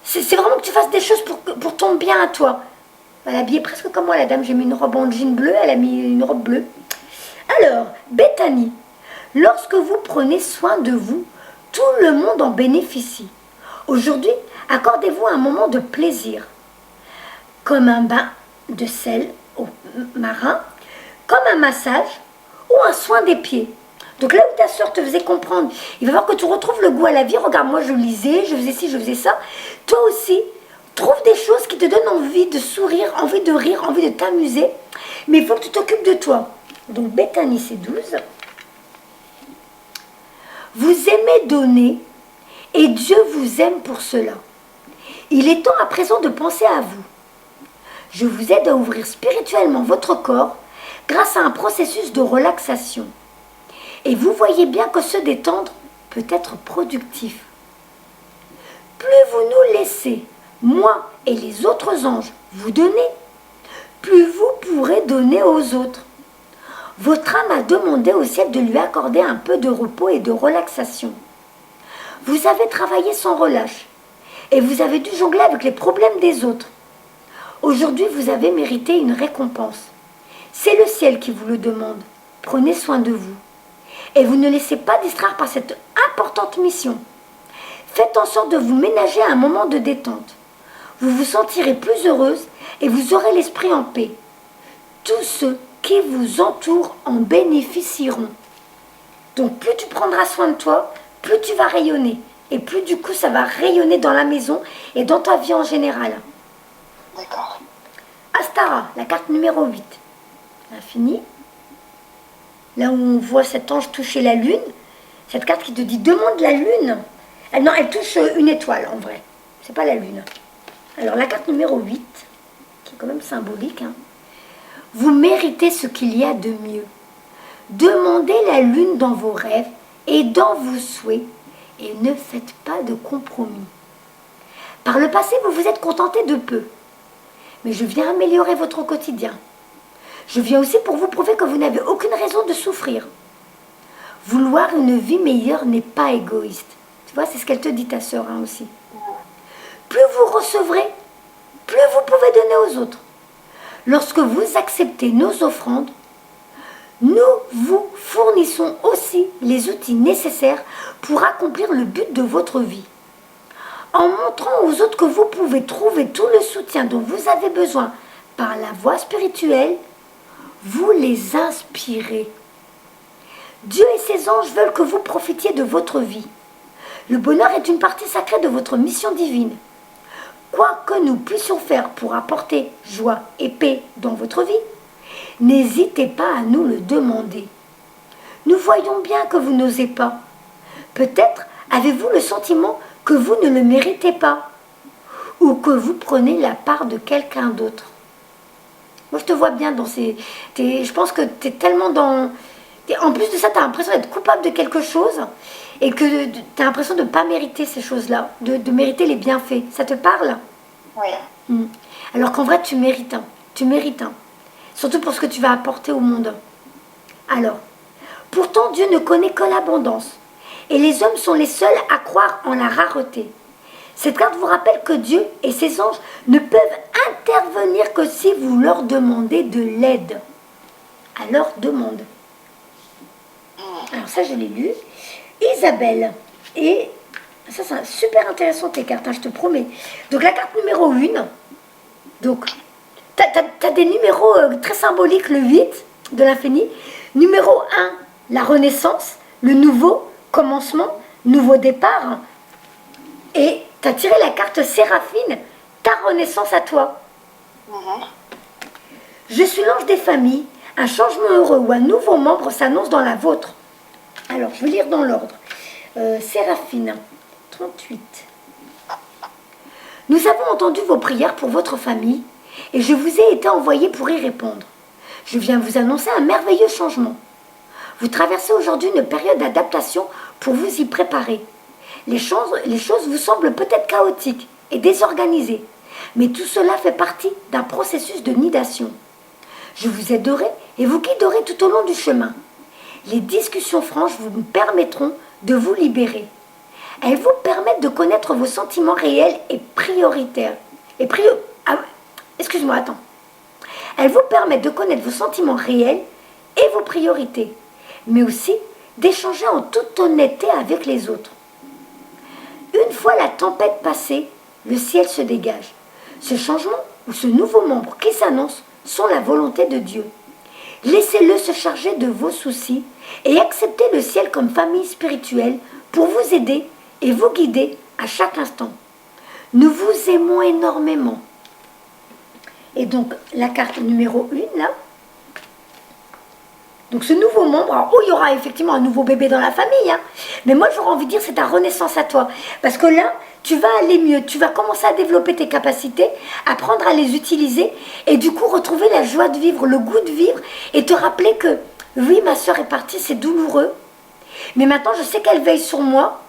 c'est vraiment que tu fasses des choses pour ton bien à toi. Elle est habillée presque comme moi, la dame. J'ai mis une robe en jean bleu, elle a mis une robe bleue. Alors, Bethany, lorsque vous prenez soin de vous, tout le monde en bénéficie. Aujourd'hui, accordez-vous un moment de plaisir, comme un bain de sel au marin, comme un massage ou un soin des pieds. Donc là où ta soeur te faisait comprendre, il va falloir que tu retrouves le goût à la vie. Regarde, moi je lisais, je faisais ci, je faisais ça. Toi aussi, trouve des choses qui te donnent envie de sourire, envie de rire, envie de t'amuser. Mais il faut que tu t'occupes de toi. Donc Bethany, c'est 12. Vous aimez donner et Dieu vous aime pour cela. Il est temps à présent de penser à vous. Je vous aide à ouvrir spirituellement votre corps grâce à un processus de relaxation. Et vous voyez bien que se détendre peut être productif. Plus vous nous laissez, moi et les autres anges, vous donner, plus vous pourrez donner aux autres. Votre âme a demandé au ciel de lui accorder un peu de repos et de relaxation. Vous avez travaillé sans relâche et vous avez dû jongler avec les problèmes des autres. Aujourd'hui, vous avez mérité une récompense. C'est le ciel qui vous le demande. Prenez soin de vous. Et vous ne laissez pas distraire par cette importante mission. Faites en sorte de vous ménager un moment de détente. Vous vous sentirez plus heureuse et vous aurez l'esprit en paix. Tous ceux qui vous entourent en bénéficieront. Donc plus tu prendras soin de toi, plus tu vas rayonner. Et plus du coup ça va rayonner dans la maison et dans ta vie en général. D'accord. Astara, la carte numéro 8. L'infini. Là où on voit cet ange toucher la lune. Cette carte qui te dit demande la lune. Non, elle touche une étoile en vrai. C'est pas la lune. Alors la carte numéro 8, qui est quand même symbolique. Vous méritez ce qu'il y a de mieux. Demandez la lune dans vos rêves et dans vos souhaits et ne faites pas de compromis. Par le passé, vous vous êtes contenté de peu. Mais je viens améliorer votre quotidien. Je viens aussi pour vous prouver que vous n'avez aucune raison de souffrir. Vouloir une vie meilleure n'est pas égoïste. Tu vois, c'est ce qu'elle te dit, ta sœur, aussi. Plus vous recevrez, plus vous pouvez donner aux autres. Lorsque vous acceptez nos offrandes, nous vous fournissons aussi les outils nécessaires pour accomplir le but de votre vie. En montrant aux autres que vous pouvez trouver tout le soutien dont vous avez besoin par la voie spirituelle, vous les inspirez. Dieu et ses anges veulent que vous profitiez de votre vie. Le bonheur est une partie sacrée de votre mission divine. Quoi que nous puissions faire pour apporter joie et paix dans votre vie, n'hésitez pas à nous le demander. Nous voyons bien que vous n'osez pas. Peut-être avez-vous le sentiment que vous ne le méritez pas ou que vous prenez la part de quelqu'un d'autre. Moi, je te vois bien dans ces... je pense que tu es tellement dans... En plus de ça, tu as l'impression d'être coupable de quelque chose et que tu as l'impression de ne pas mériter ces choses-là, de mériter les bienfaits. Ça te parle? Oui. Alors qu'en vrai, tu mérites. Tu mérites. Surtout pour ce que tu vas apporter au monde. Alors, pourtant, Dieu ne connaît que l'abondance. Et les hommes sont les seuls à croire en la rareté. Cette carte vous rappelle que Dieu et ses anges ne peuvent intervenir que si vous leur demandez de l'aide. À leur demande. Alors ça, je l'ai lu. Isabelle. Et ça, c'est super intéressant tes cartes, je te promets. Donc la carte numéro 1. Donc, tu as des numéros très symboliques, le 8 de l'infini. Numéro 1, la renaissance, le nouveau commencement, nouveau départ. Et tu as tiré la carte Séraphine, ta renaissance à toi. Je suis l'ange des familles. Un changement heureux ou un nouveau membre s'annonce dans la vôtre. Alors, je vais lire dans l'ordre. Séraphine, 38. Nous avons entendu vos prières pour votre famille et je vous ai été envoyé pour y répondre. Je viens vous annoncer un merveilleux changement. Vous traversez aujourd'hui une période d'adaptation pour vous y préparer. Les choses vous semblent peut-être chaotiques et désorganisées, mais tout cela fait partie d'un processus de nidation. Je vous aiderai et vous guiderai tout au long du chemin. Les discussions franches vous permettront de vous libérer. Elles vous permettent de connaître vos sentiments réels et prioritaires. Excuse-moi, attends. Elles vous permettent de connaître vos sentiments réels et vos priorités, mais aussi d'échanger en toute honnêteté avec les autres. Une fois la tempête passée, le ciel se dégage. Ce changement ou ce nouveau membre qui s'annonce sont la volonté de Dieu. Laissez-le se charger de vos soucis et acceptez le ciel comme famille spirituelle pour vous aider et vous guider à chaque instant. Nous vous aimons énormément. Et donc, la carte numéro 1, là. Donc, ce nouveau membre, alors, il y aura effectivement un nouveau bébé dans la famille, mais moi, j'aurais envie de dire, c'est ta renaissance à toi. Parce que là, tu vas aller mieux, tu vas commencer à développer tes capacités, apprendre à les utiliser, et du coup, retrouver la joie de vivre, le goût de vivre, et te rappeler que, oui, ma soeur est partie, c'est douloureux, mais maintenant, je sais qu'elle veille sur moi,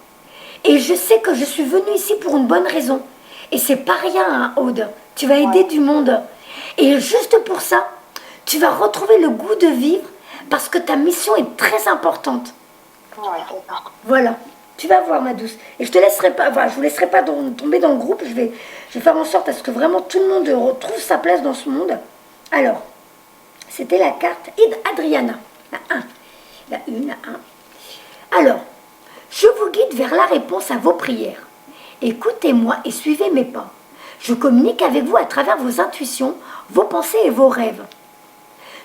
et je sais que je suis venue ici pour une bonne raison. Et c'est pas rien, Aude. Tu vas aider du monde. Et juste pour ça, tu vas retrouver le goût de vivre parce que ta mission est très importante. Voilà. Tu vas voir, ma douce. Et je te laisserai pas, je vous laisserai pas tomber dans le groupe. Je vais faire en sorte à ce que vraiment tout le monde retrouve sa place dans ce monde. Alors, c'était la carte Adriana. La 1. La 1, la 1. Alors, je vous guide vers la réponse à vos prières. Écoutez-moi et suivez mes pas. Je communique avec vous à travers vos intuitions, vos pensées et vos rêves.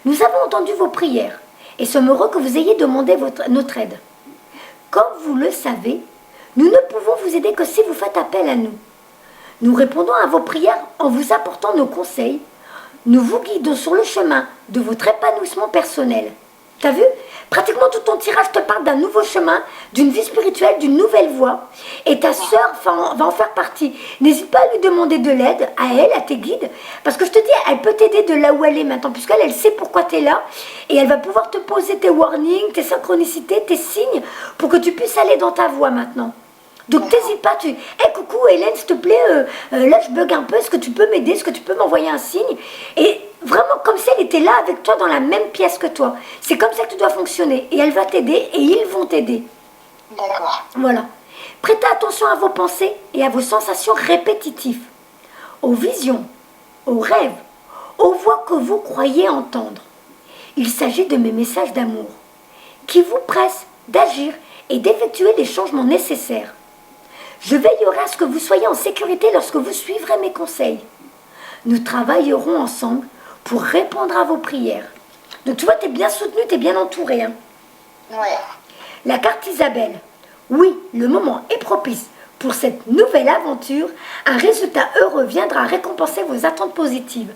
Nous avons entendu vos prières et sommes heureux que vous ayez demandé notre aide. Comme vous le savez, nous ne pouvons vous aider que si vous faites appel à nous. Nous répondons à vos prières en vous apportant nos conseils. Nous vous guidons sur le chemin de votre épanouissement personnel. T'as vu? Pratiquement tout ton tirage te parle d'un nouveau chemin, d'une vie spirituelle, d'une nouvelle voie. Et ta sœur va en faire partie. N'hésite pas à lui demander de l'aide, à elle, à tes guides. Parce que je te dis, elle peut t'aider de là où elle est maintenant, puisqu'elle elle sait pourquoi tu es là. Et elle va pouvoir te poser tes warnings, tes synchronicités, tes signes, pour que tu puisses aller dans ta voie maintenant. Donc t'hésites pas, coucou Hélène, s'il te plaît, là je bug un peu, est-ce que tu peux m'aider, est-ce que tu peux m'envoyer un signe? Et vraiment comme si elle était là avec toi dans la même pièce que toi. C'est comme ça que tu dois fonctionner. Et elle va t'aider et ils vont t'aider. D'accord. Voilà. Prêtez attention à vos pensées et à vos sensations répétitives, aux visions, aux rêves, aux voix que vous croyez entendre. Il s'agit de mes messages d'amour qui vous pressent d'agir et d'effectuer les changements nécessaires. Je veillerai à ce que vous soyez en sécurité lorsque vous suivrez mes conseils. Nous travaillerons ensemble pour répondre à vos prières. Donc tu vois, tu es bien soutenu, tu es bien entouré. Hein. Ouais. La carte Isabelle. Oui, le moment est propice. Pour cette nouvelle aventure, un résultat heureux viendra récompenser vos attentes positives.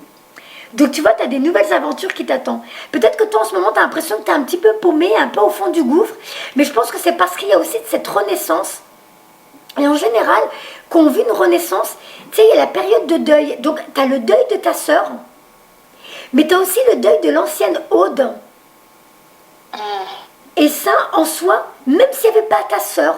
Donc tu vois, tu as des nouvelles aventures qui t'attendent. Peut-être que toi en ce moment, tu as l'impression que tu es un petit peu paumé, un peu au fond du gouffre. Mais je pense que c'est parce qu'il y a aussi cette renaissance. Et en général, quand on vit une renaissance, tu sais, il y a la période de deuil. Donc, tu as le deuil de ta sœur, mais tu as aussi le deuil de l'ancienne Aude. Et ça, en soi, même s'il n'y avait pas ta sœur,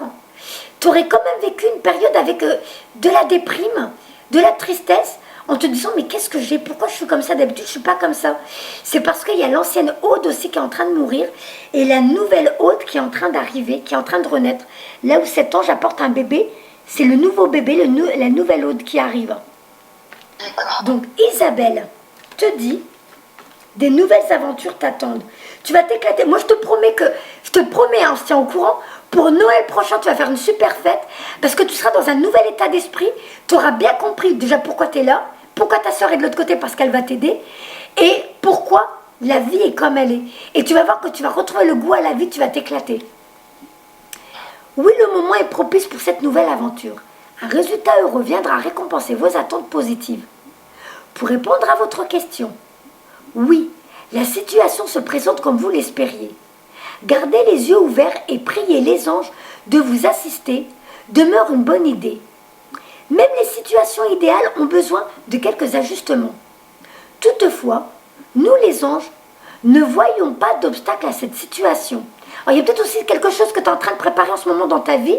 tu aurais quand même vécu une période avec de la déprime, de la tristesse, en te disant, mais qu'est-ce que j'ai? Pourquoi je suis comme ça? D'habitude, je ne suis pas comme ça. C'est parce qu'il y a l'ancienne Aude aussi qui est en train de mourir et la nouvelle Aude qui est en train d'arriver, qui est en train de renaître. Là où cet ange apporte un bébé, c'est le nouveau bébé, la nouvelle Aude qui arrive. D'accord. Donc, Isabelle te dit, des nouvelles aventures t'attendent. Tu vas t'éclater. Moi, je te promets, on se tient au courant. Pour Noël prochain, tu vas faire une super fête parce que tu seras dans un nouvel état d'esprit. Tu auras bien compris déjà pourquoi tu es là, pourquoi ta soeur est de l'autre côté parce qu'elle va t'aider et pourquoi la vie est comme elle est. Et tu vas voir que tu vas retrouver le goût à la vie, tu vas t'éclater. Oui, le moment est propice pour cette nouvelle aventure. Un résultat heureux viendra récompenser vos attentes positives. Pour répondre à votre question, oui, la situation se présente comme vous l'espériez. Gardez les yeux ouverts et priez les anges de vous assister demeure une bonne idée. Même les situations idéales ont besoin de quelques ajustements. Toutefois, nous les anges, ne voyons pas d'obstacle à cette situation. Alors, il y a peut-être aussi quelque chose que tu es en train de préparer en ce moment dans ta vie.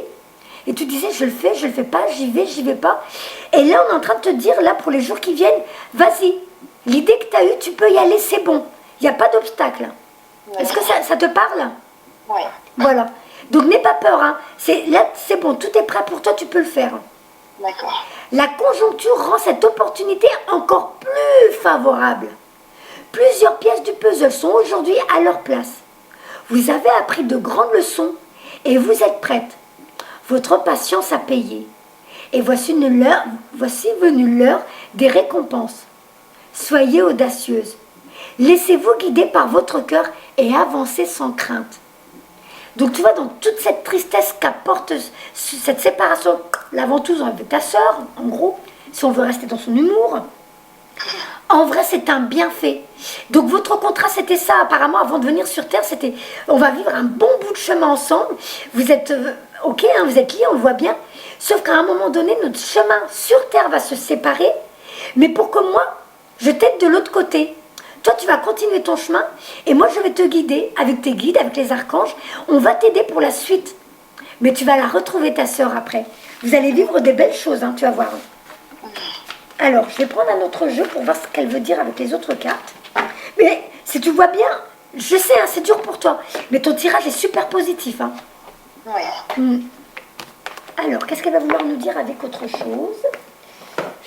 Et tu disais, je le fais pas, j'y vais pas. Et là, on est en train de te dire, là, pour les jours qui viennent, vas-y. L'idée que tu as eue, tu peux y aller, c'est bon. Il n'y a pas d'obstacle. Ouais. Est-ce que ça te parle? Oui. Voilà. Donc, n'aie pas peur. Hein. Là, c'est bon, tout est prêt pour toi, tu peux le faire. D'accord. La conjoncture rend cette opportunité encore plus favorable. Plusieurs pièces du puzzle sont aujourd'hui à leur place. Vous avez appris de grandes leçons et vous êtes prête. Votre patience a payé. Et voici venue l'heure des récompenses. Soyez audacieuse. Laissez-vous guider par votre cœur et avancez sans crainte. Donc tu vois, dans toute cette tristesse qu'apporte cette séparation, la ventouse avec ta sœur, en gros, si on veut rester dans son humour, en vrai c'est un bienfait. Donc votre contrat c'était ça, apparemment avant de venir sur Terre, c'était on va vivre un bon bout de chemin ensemble, vous êtes ok, hein, vous êtes liés, on le voit bien, sauf qu'à un moment donné, notre chemin sur Terre va se séparer, mais pour que moi, je t'aide de l'autre côté. Toi, tu vas continuer ton chemin et moi, je vais te guider avec tes guides, avec les archanges. On va t'aider pour la suite. Mais tu vas la retrouver, ta sœur, après. Vous allez vivre des belles choses, hein, tu vas voir. Alors, je vais prendre un autre jeu pour voir ce qu'elle veut dire avec les autres cartes. Mais si tu vois bien, je sais, hein, c'est dur pour toi. Mais ton tirage est super positif. Hein. Oui. Alors, qu'est-ce qu'elle va vouloir nous dire avec autre chose?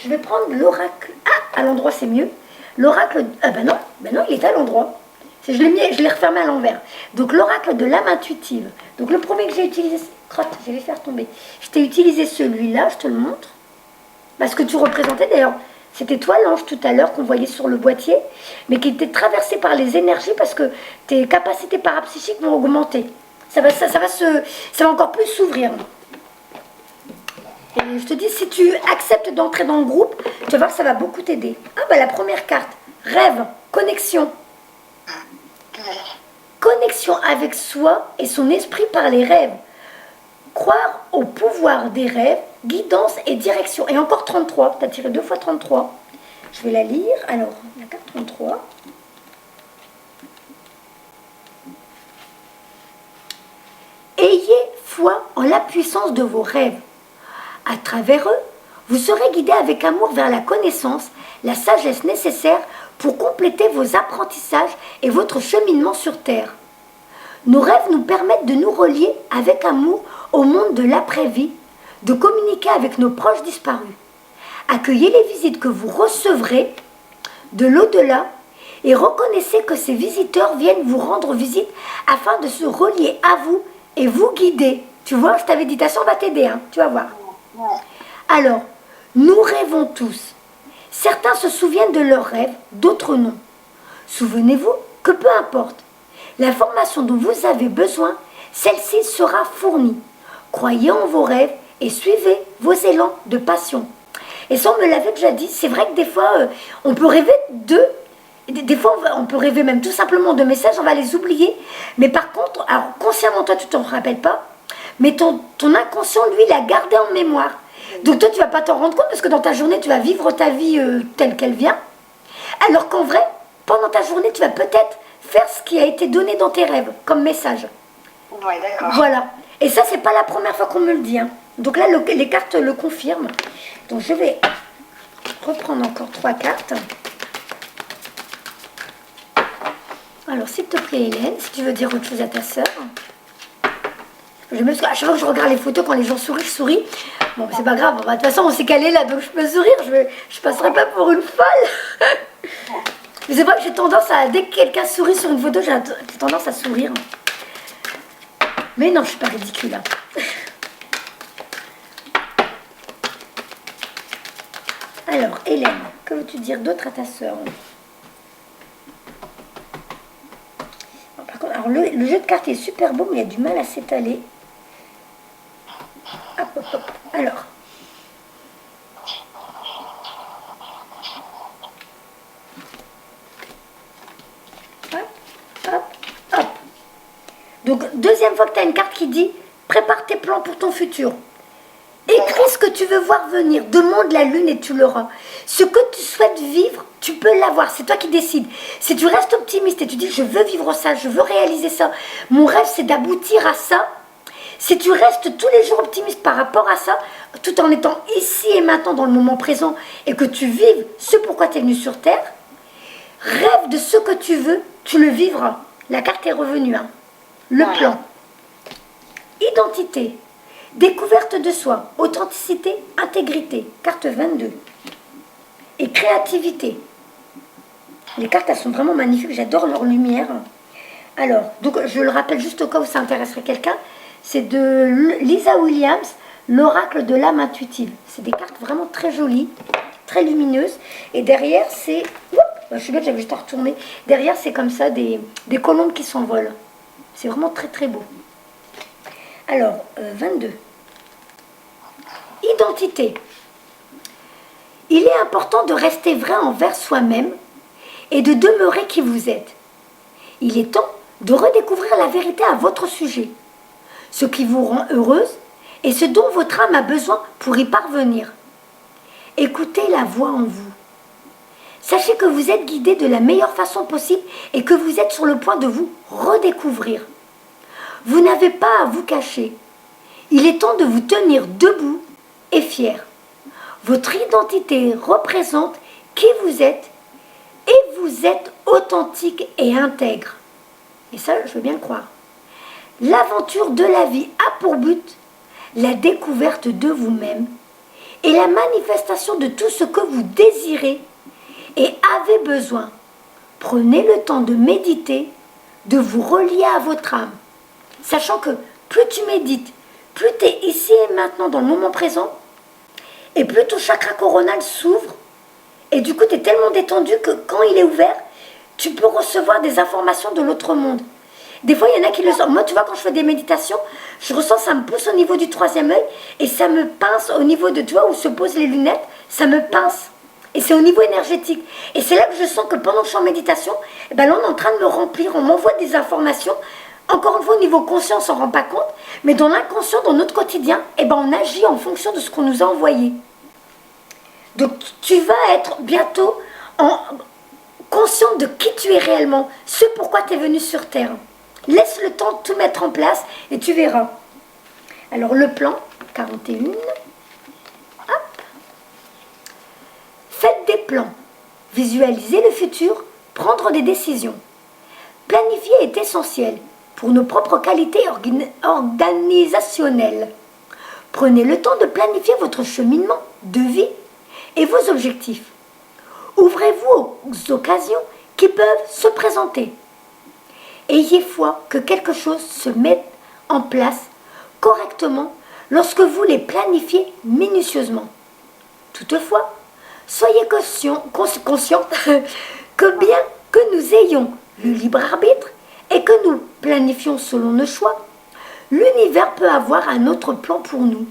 Je vais prendre l'oracle. Ah, à l'endroit, c'est mieux. L'oracle, ben non, il est à l'endroit. Je l'ai refermé à l'envers. Donc l'oracle de l'âme intuitive. Donc le premier que j'ai utilisé, crotte, je vais faire tomber. Je t'ai utilisé celui-là, je te le montre. Parce que tu représentais d'ailleurs, c'était toi l'ange tout à l'heure qu'on voyait sur le boîtier, mais qui était traversé par les énergies parce que tes capacités parapsychiques vont augmenter. Ça va encore plus s'ouvrir. Et je te dis, si tu acceptes d'entrer dans le groupe, tu vas voir que ça va beaucoup t'aider. Ah bah la première carte, rêve, connexion. Connexion avec soi et son esprit par les rêves. Croire au pouvoir des rêves, guidance et direction. Et encore 33, tu as tiré 2 fois 33. Je vais la lire. Alors, la carte 33. Ayez foi en la puissance de vos rêves. À travers eux, vous serez guidé avec amour vers la connaissance, la sagesse nécessaire pour compléter vos apprentissages et votre cheminement sur Terre. Nos rêves nous permettent de nous relier avec amour au monde de l'après-vie, de communiquer avec nos proches disparus. Accueillez les visites que vous recevrez de l'au-delà et reconnaissez que ces visiteurs viennent vous rendre visite afin de se relier à vous et vous guider. Tu vois, je t'avais dit, ta soeur va t'aider, hein, tu vas voir. Alors, nous rêvons tous. Certains se souviennent de leurs rêves, d'autres non. Souvenez-vous que peu importe l'information dont vous avez besoin, celle-ci sera fournie. Croyez en vos rêves et suivez vos élans de passion. Et ça, on me l'avait déjà dit, c'est vrai que des fois, on peut rêver des fois, on peut rêver même tout simplement de messages, on va les oublier. Mais par contre, alors consciemment, toi, tu t'en rappelles pas, mais ton inconscient, lui, l'a gardé en mémoire. Donc toi, tu vas pas t'en rendre compte parce que dans ta journée, tu vas vivre ta vie telle qu'elle vient. Alors qu'en vrai, pendant ta journée, tu vas peut-être faire ce qui a été donné dans tes rêves comme message. Ouais, d'accord. Voilà. Et ça, c'est pas la première fois qu'on me le dit, hein. Donc là, les cartes le confirment. Donc je vais reprendre encore 3 cartes. Alors, s'il te plaît, Hélène, si tu veux dire autre chose à ta sœur. À chaque fois que je regarde les photos, quand les gens sourient, je souris. Bon, c'est pas grave. Bah, de toute façon, on s'est calé là, donc je peux sourire. Je passerai pas pour une folle. Mais c'est vrai que j'ai tendance à... Dès que quelqu'un sourit sur une photo, j'ai tendance à sourire. Mais non, je suis pas ridicule. Hein. Alors, Hélène, que veux-tu dire d'autre à ta sœur? Par contre, alors le jeu de cartes est super beau, mais il y a du mal à s'étaler. Hop, hop, hop. Alors. Hop, hop, hop. Donc, deuxième fois que tu as une carte qui dit « Prépare tes plans pour ton futur ». Écris ce que tu veux voir venir, demande la lune et tu l'auras. Ce que tu souhaites vivre, tu peux l'avoir, c'est toi qui décides. Si tu restes optimiste et tu dis je veux vivre ça, je veux réaliser ça, mon rêve c'est d'aboutir à ça. Si tu restes tous les jours optimiste par rapport à ça, tout en étant ici et maintenant dans le moment présent et que tu vives ce pourquoi tu es venu sur Terre, rêve de ce que tu veux, tu le vivras. La carte est revenue, hein. Le plan. Identité. Découverte de soi, authenticité, intégrité, carte 22. Et créativité. Les cartes, elles sont vraiment magnifiques, j'adore leur lumière. Alors, donc je le rappelle juste au cas où ça intéresserait quelqu'un, c'est de Lisa Williams, l'oracle de l'âme intuitive. C'est des cartes vraiment très jolies, très lumineuses. Et derrière, c'est... Je suis bête, j'avais juste à retourner. Derrière, c'est comme ça, des colombes qui s'envolent. C'est vraiment très très beau. Alors, 22. Identité. Il est important de rester vrai envers soi-même et de demeurer qui vous êtes. Il est temps de redécouvrir la vérité à votre sujet, ce qui vous rend heureuse et ce dont votre âme a besoin pour y parvenir. Écoutez la voix en vous. Sachez que vous êtes guidé de la meilleure façon possible et que vous êtes sur le point de vous redécouvrir. Vous n'avez pas à vous cacher. Il est temps de vous tenir debout et fier. Votre identité représente qui vous êtes et vous êtes authentique et intègre. Et ça, je veux bien le croire. L'aventure de la vie a pour but la découverte de vous-même et la manifestation de tout ce que vous désirez et avez besoin. Prenez le temps de méditer, de vous relier à votre âme. Sachant que plus tu médites, plus tu es ici et maintenant dans le moment présent, et plus ton chakra coronal s'ouvre. Et du coup, tu es tellement détendu que quand il est ouvert, tu peux recevoir des informations de l'autre monde. Des fois, il y en a qui le sentent. Moi, tu vois, quand je fais des méditations, je ressens, ça me pousse au niveau du troisième œil et ça me pince au niveau de, tu vois, où se posent les lunettes, ça me pince. Et c'est au niveau énergétique. Et c'est là que je sens que pendant que je suis en méditation, eh ben là, on est en train de me remplir, on m'envoie des informations. Encore une fois, au niveau conscient, on ne s'en rend pas compte. Mais dans l'inconscient, dans notre quotidien, eh ben, on agit en fonction de ce qu'on nous a envoyé. Donc, tu vas être bientôt consciente de qui tu es réellement, ce pourquoi tu es venu sur Terre. Laisse le temps de tout mettre en place et tu verras. Alors, le plan, 41. Hop. Faites des plans. Visualisez le futur, prendre des décisions. Planifier est essentiel pour nos propres qualités organisationnelles. Prenez le temps de planifier votre cheminement de vie et vos objectifs. Ouvrez-vous aux occasions qui peuvent se présenter. Ayez foi que quelque chose se mette en place correctement lorsque vous les planifiez minutieusement. Toutefois, soyez conscient que bien que nous ayons le libre arbitre et que nous planifions selon nos choix, l'univers peut avoir un autre plan pour nous.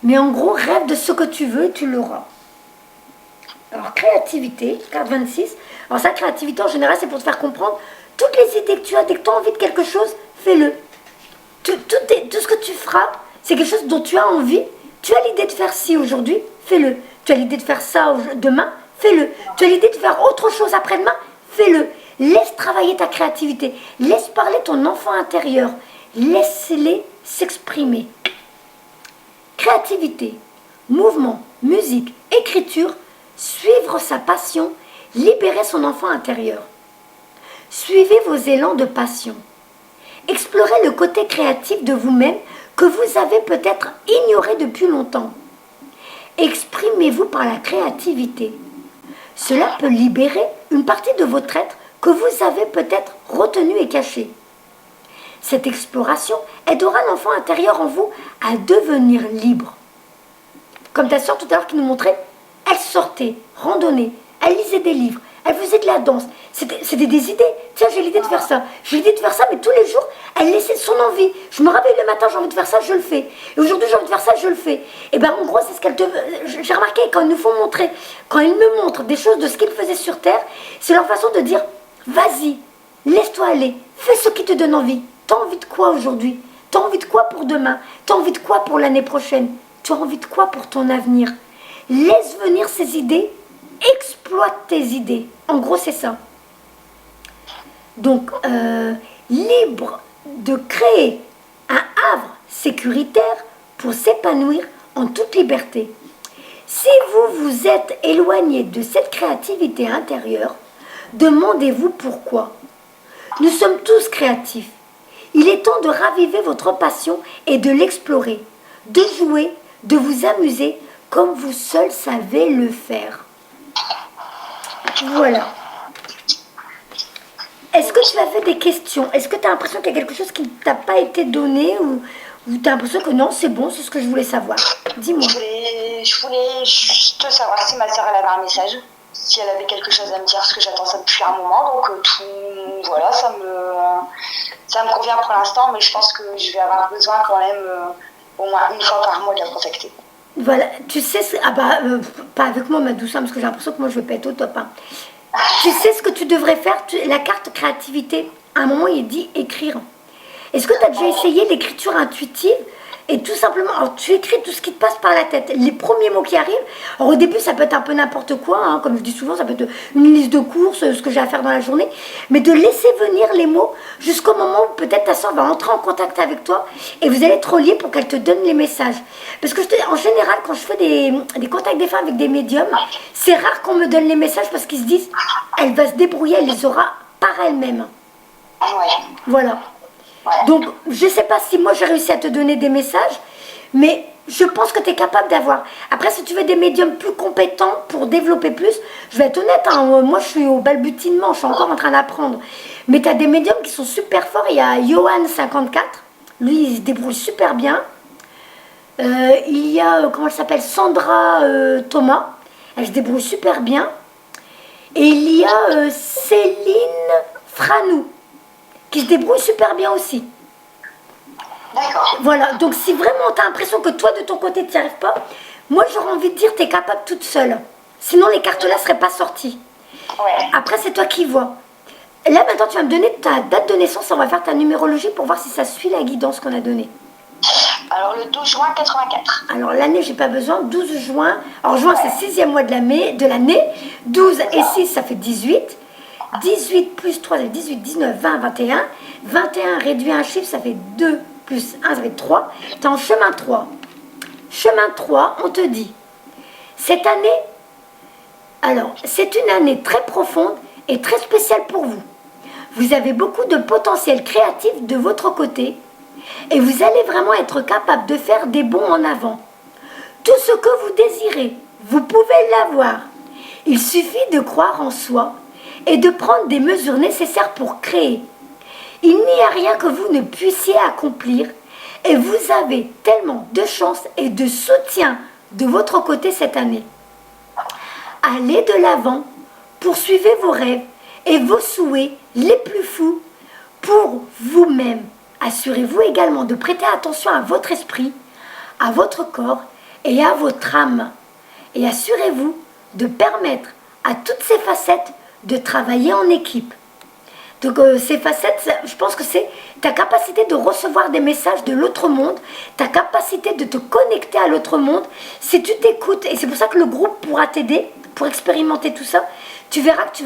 Mais en gros, rêve de ce que tu veux et tu l'auras. Alors, créativité, carte 26. Alors, ça, créativité, en général, c'est pour te faire comprendre toutes les idées que tu as. Dès que tu as envie de quelque chose, fais-le. Tout ce que tu feras, c'est quelque chose dont tu as envie. Tu as l'idée de faire ci aujourd'hui, fais-le. Tu as l'idée de faire ça demain, fais-le. Tu as l'idée de faire autre chose après-demain, fais-le. Laisse travailler ta créativité. Laisse parler ton enfant intérieur. Laisse-les s'exprimer. Créativité, mouvement, musique, écriture, suivre sa passion, libérer son enfant intérieur. Suivez vos élans de passion. Explorez le côté créatif de vous-même que vous avez peut-être ignoré depuis longtemps. Exprimez-vous par la créativité. Cela peut libérer une partie de votre être que vous avez peut-être retenu et caché. Cette exploration aidera l'enfant intérieur en vous à devenir libre. Comme ta soeur tout à l'heure qui nous montrait, elle sortait, randonnait, elle lisait des livres, elle faisait de la danse. C'était des idées. Tiens, j'ai l'idée de faire ça. J'ai l'idée de faire ça, mais tous les jours, elle laissait son envie. Je me réveille le matin, j'ai envie de faire ça, je le fais. Et aujourd'hui, j'ai envie de faire ça, je le fais. Et bien, en gros, c'est ce qu'elle te... J'ai remarqué, quand ils nous font montrer, quand ils me montrent des choses de ce qu'ils faisaient sur Terre, c'est leur façon de dire, vas-y, laisse-toi aller, fais ce qui te donne envie. T'as envie de quoi aujourd'hui? T'as envie de quoi pour demain? T'as envie de quoi pour l'année prochaine? Tu as envie de quoi pour ton avenir? Laisse venir ces idées, exploite tes idées. En gros, c'est ça. Donc, libre de créer un havre sécuritaire pour s'épanouir en toute liberté. Si vous vous êtes éloigné de cette créativité intérieure, demandez-vous pourquoi. Nous sommes tous créatifs. Il est temps de raviver votre passion et de l'explorer, de jouer, de vous amuser comme vous seul savez le faire. Voilà. Est-ce que tu avais des questions? Est-ce que tu as l'impression qu'il y a quelque chose qui ne t'a pas été donné ou tu as l'impression que non, c'est bon, c'est ce que je voulais savoir? Dis-moi. Je voulais juste savoir si ma soeur elle avait un message, si elle avait quelque chose à me dire, parce que j'attends ça depuis un moment. Donc voilà, ça me convient pour l'instant, mais je pense que je vais avoir besoin quand même au moins une fois par mois de la contacter. Voilà, tu sais, pas avec moi ma douce, parce que j'ai l'impression que moi je vais pas être au top. Hein. Tu sais ce que tu devrais faire, la carte créativité, à un moment il est dit écrire. Est-ce que tu as déjà essayé l'écriture intuitive? Et tout simplement, alors tu écris tout ce qui te passe par la tête, les premiers mots qui arrivent. Alors au début, ça peut être un peu n'importe quoi, hein, comme je dis souvent, ça peut être une liste de courses, ce que j'ai à faire dans la journée, mais de laisser venir les mots jusqu'au moment où peut-être ta soeur va entrer en contact avec toi et vous allez être reliés pour qu'elle te donne les messages. Parce que en général, quand je fais des contacts des femmes avec des médiums, c'est rare qu'on me donne les messages parce qu'ils se disent, elle va se débrouiller, elle les aura par elle-même. Voilà. Donc, je ne sais pas si moi j'ai réussi à te donner des messages, mais je pense que tu es capable d'avoir. Après, si tu veux des médiums plus compétents pour développer plus, je vais être honnête, hein, moi je suis au balbutiement, je suis encore en train d'apprendre. Mais tu as des médiums qui sont super forts. Il y a Johan54, lui il se débrouille super bien. Il y a, comment elle s'appelle, Sandra Thomas. Elle se débrouille super bien. Et il y a Céline Franou, qui se débrouille super bien aussi. D'accord. Voilà, donc si vraiment tu as l'impression que toi, de ton côté, tu n'y arrives pas, moi, j'aurais envie de dire tu es capable toute seule. Sinon, les cartes-là ne seraient pas sorties. Ouais. Après, c'est toi qui vois. Là, maintenant, tu vas me donner ta date de naissance. On va faire ta numérologie pour voir si ça suit la guidance qu'on a donnée. Alors, le 12 juin 84. Alors, l'année, j'ai pas besoin. 12 juin. Alors, juin, c'est 6e mois de l'année. 12 et 6, ça fait 18. 18 plus 3, ça fait 18, 19, 20, 21. 21 réduit à un chiffre, ça fait 2 plus 1, ça fait 3. Tu es en chemin 3. Chemin 3, on te dit, cette année, alors, c'est une année très profonde et très spéciale pour vous. Vous avez beaucoup de potentiel créatif de votre côté et vous allez vraiment être capable de faire des bonds en avant. Tout ce que vous désirez, vous pouvez l'avoir. Il suffit de croire en soi et de prendre des mesures nécessaires pour créer. Il n'y a rien que vous ne puissiez accomplir et vous avez tellement de chance et de soutien de votre côté cette année. Allez de l'avant, poursuivez vos rêves et vos souhaits les plus fous pour vous-même. Assurez-vous également de prêter attention à votre esprit, à votre corps et à votre âme. Et assurez-vous de permettre à toutes ces facettes de travailler en équipe. Donc ces facettes, je pense que c'est ta capacité de recevoir des messages de l'autre monde, ta capacité de te connecter à l'autre monde. Si tu t'écoutes, et c'est pour ça que le groupe pourra t'aider pour expérimenter tout ça, tu verras que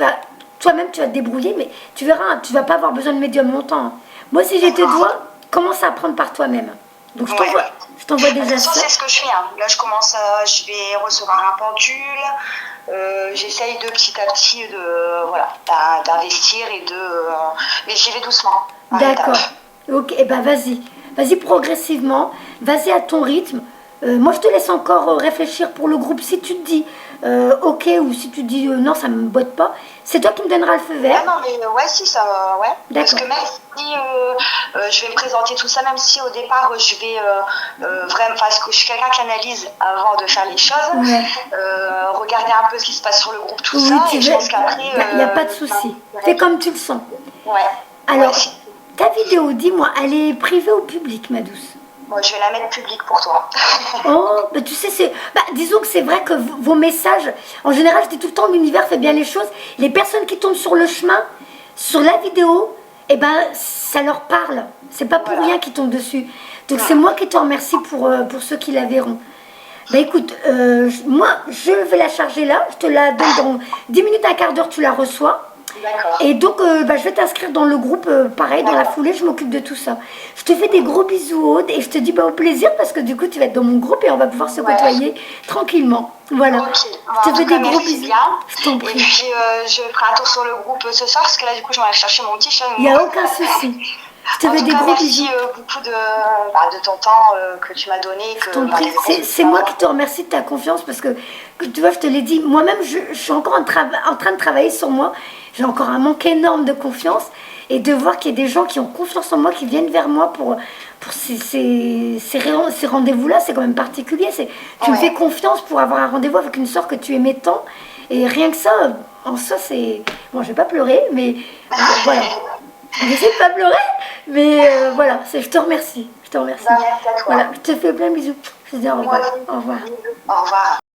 toi-même tu vas te débrouiller, mais tu verras, tu vas pas avoir besoin de médium longtemps. Hein. Moi, si j'étais toi, commence à apprendre par toi-même. Donc je t'envoie déjà ça. C'est ce que je fais. Hein. Là, je vais recevoir un pendule. J'essaye de petit à petit d'investir mais j'y vais doucement. D'accord. Ok, et ben vas-y progressivement, vas-y à ton rythme. Moi je te laisse encore réfléchir pour le groupe. Si tu te dis ok ou si tu te dis non, ça me botte pas, c'est toi qui me donneras le feu vert. Non mais si ça ouais. D'accord. Parce que même si je vais me présenter tout ça, même si au départ je vais vraiment, parce que je suis quelqu'un qui analyse avant de faire les choses, regarder un peu ce qui se passe sur le groupe, tout ça, et je pense qu'après il n'y a pas de souci. Fais comme tu le sens. Ouais. Alors ta vidéo, dis-moi, elle est privée ou publique, ma douce? Bon, je vais la mettre publique pour toi. Oh, bah tu sais, disons que c'est vrai que vos messages, en général, je dis tout le temps, l'univers fait bien les choses. Les personnes qui tombent sur le chemin, sur la vidéo, eh ben, ça leur parle. C'est pas pour rien qu'ils tombent dessus. Donc c'est moi qui te remercie pour ceux qui la verront. Bah écoute, moi, je vais la charger là. Je te la donne dans 10 minutes, un quart d'heure, tu la reçois. D'accord. Et donc, je vais t'inscrire dans le groupe, pareil, dans la foulée, je m'occupe de tout ça. Je te fais des gros bisous, Aude, et je te dis au plaisir, parce que du coup, tu vas être dans mon groupe et on va pouvoir se côtoyer tranquillement. Voilà. Okay. Je te fais des gros bisous. Bien. Je t'en prie. Et puis, je ferai un tour sur le groupe ce soir, parce que là, du coup, je vais aller chercher mon petit chat. Il n'y a aucun souci. Je te fais des gros bisous. Merci beaucoup de ton temps que tu m'as donné. Je t'en prie. C'est moi qui te remercie de ta confiance, parce que tu vois, je te l'ai dit, moi-même, je suis encore en train de travailler sur moi. J'ai encore un manque énorme de confiance. Et de voir qu'il y a des gens qui ont confiance en moi, qui viennent vers moi pour ces rendez-vous-là, c'est quand même particulier. Tu me fais confiance pour avoir un rendez-vous avec une sœur que tu aimais tant. Et rien que ça, en soi, c'est... Bon, je vais pas pleurer, mais voilà. J'essaie de pas pleurer, mais voilà, je te remercie. Je te remercie. Merci à toi. Voilà, je te fais plein de bisous. Je te dis au revoir. Au revoir. Au revoir.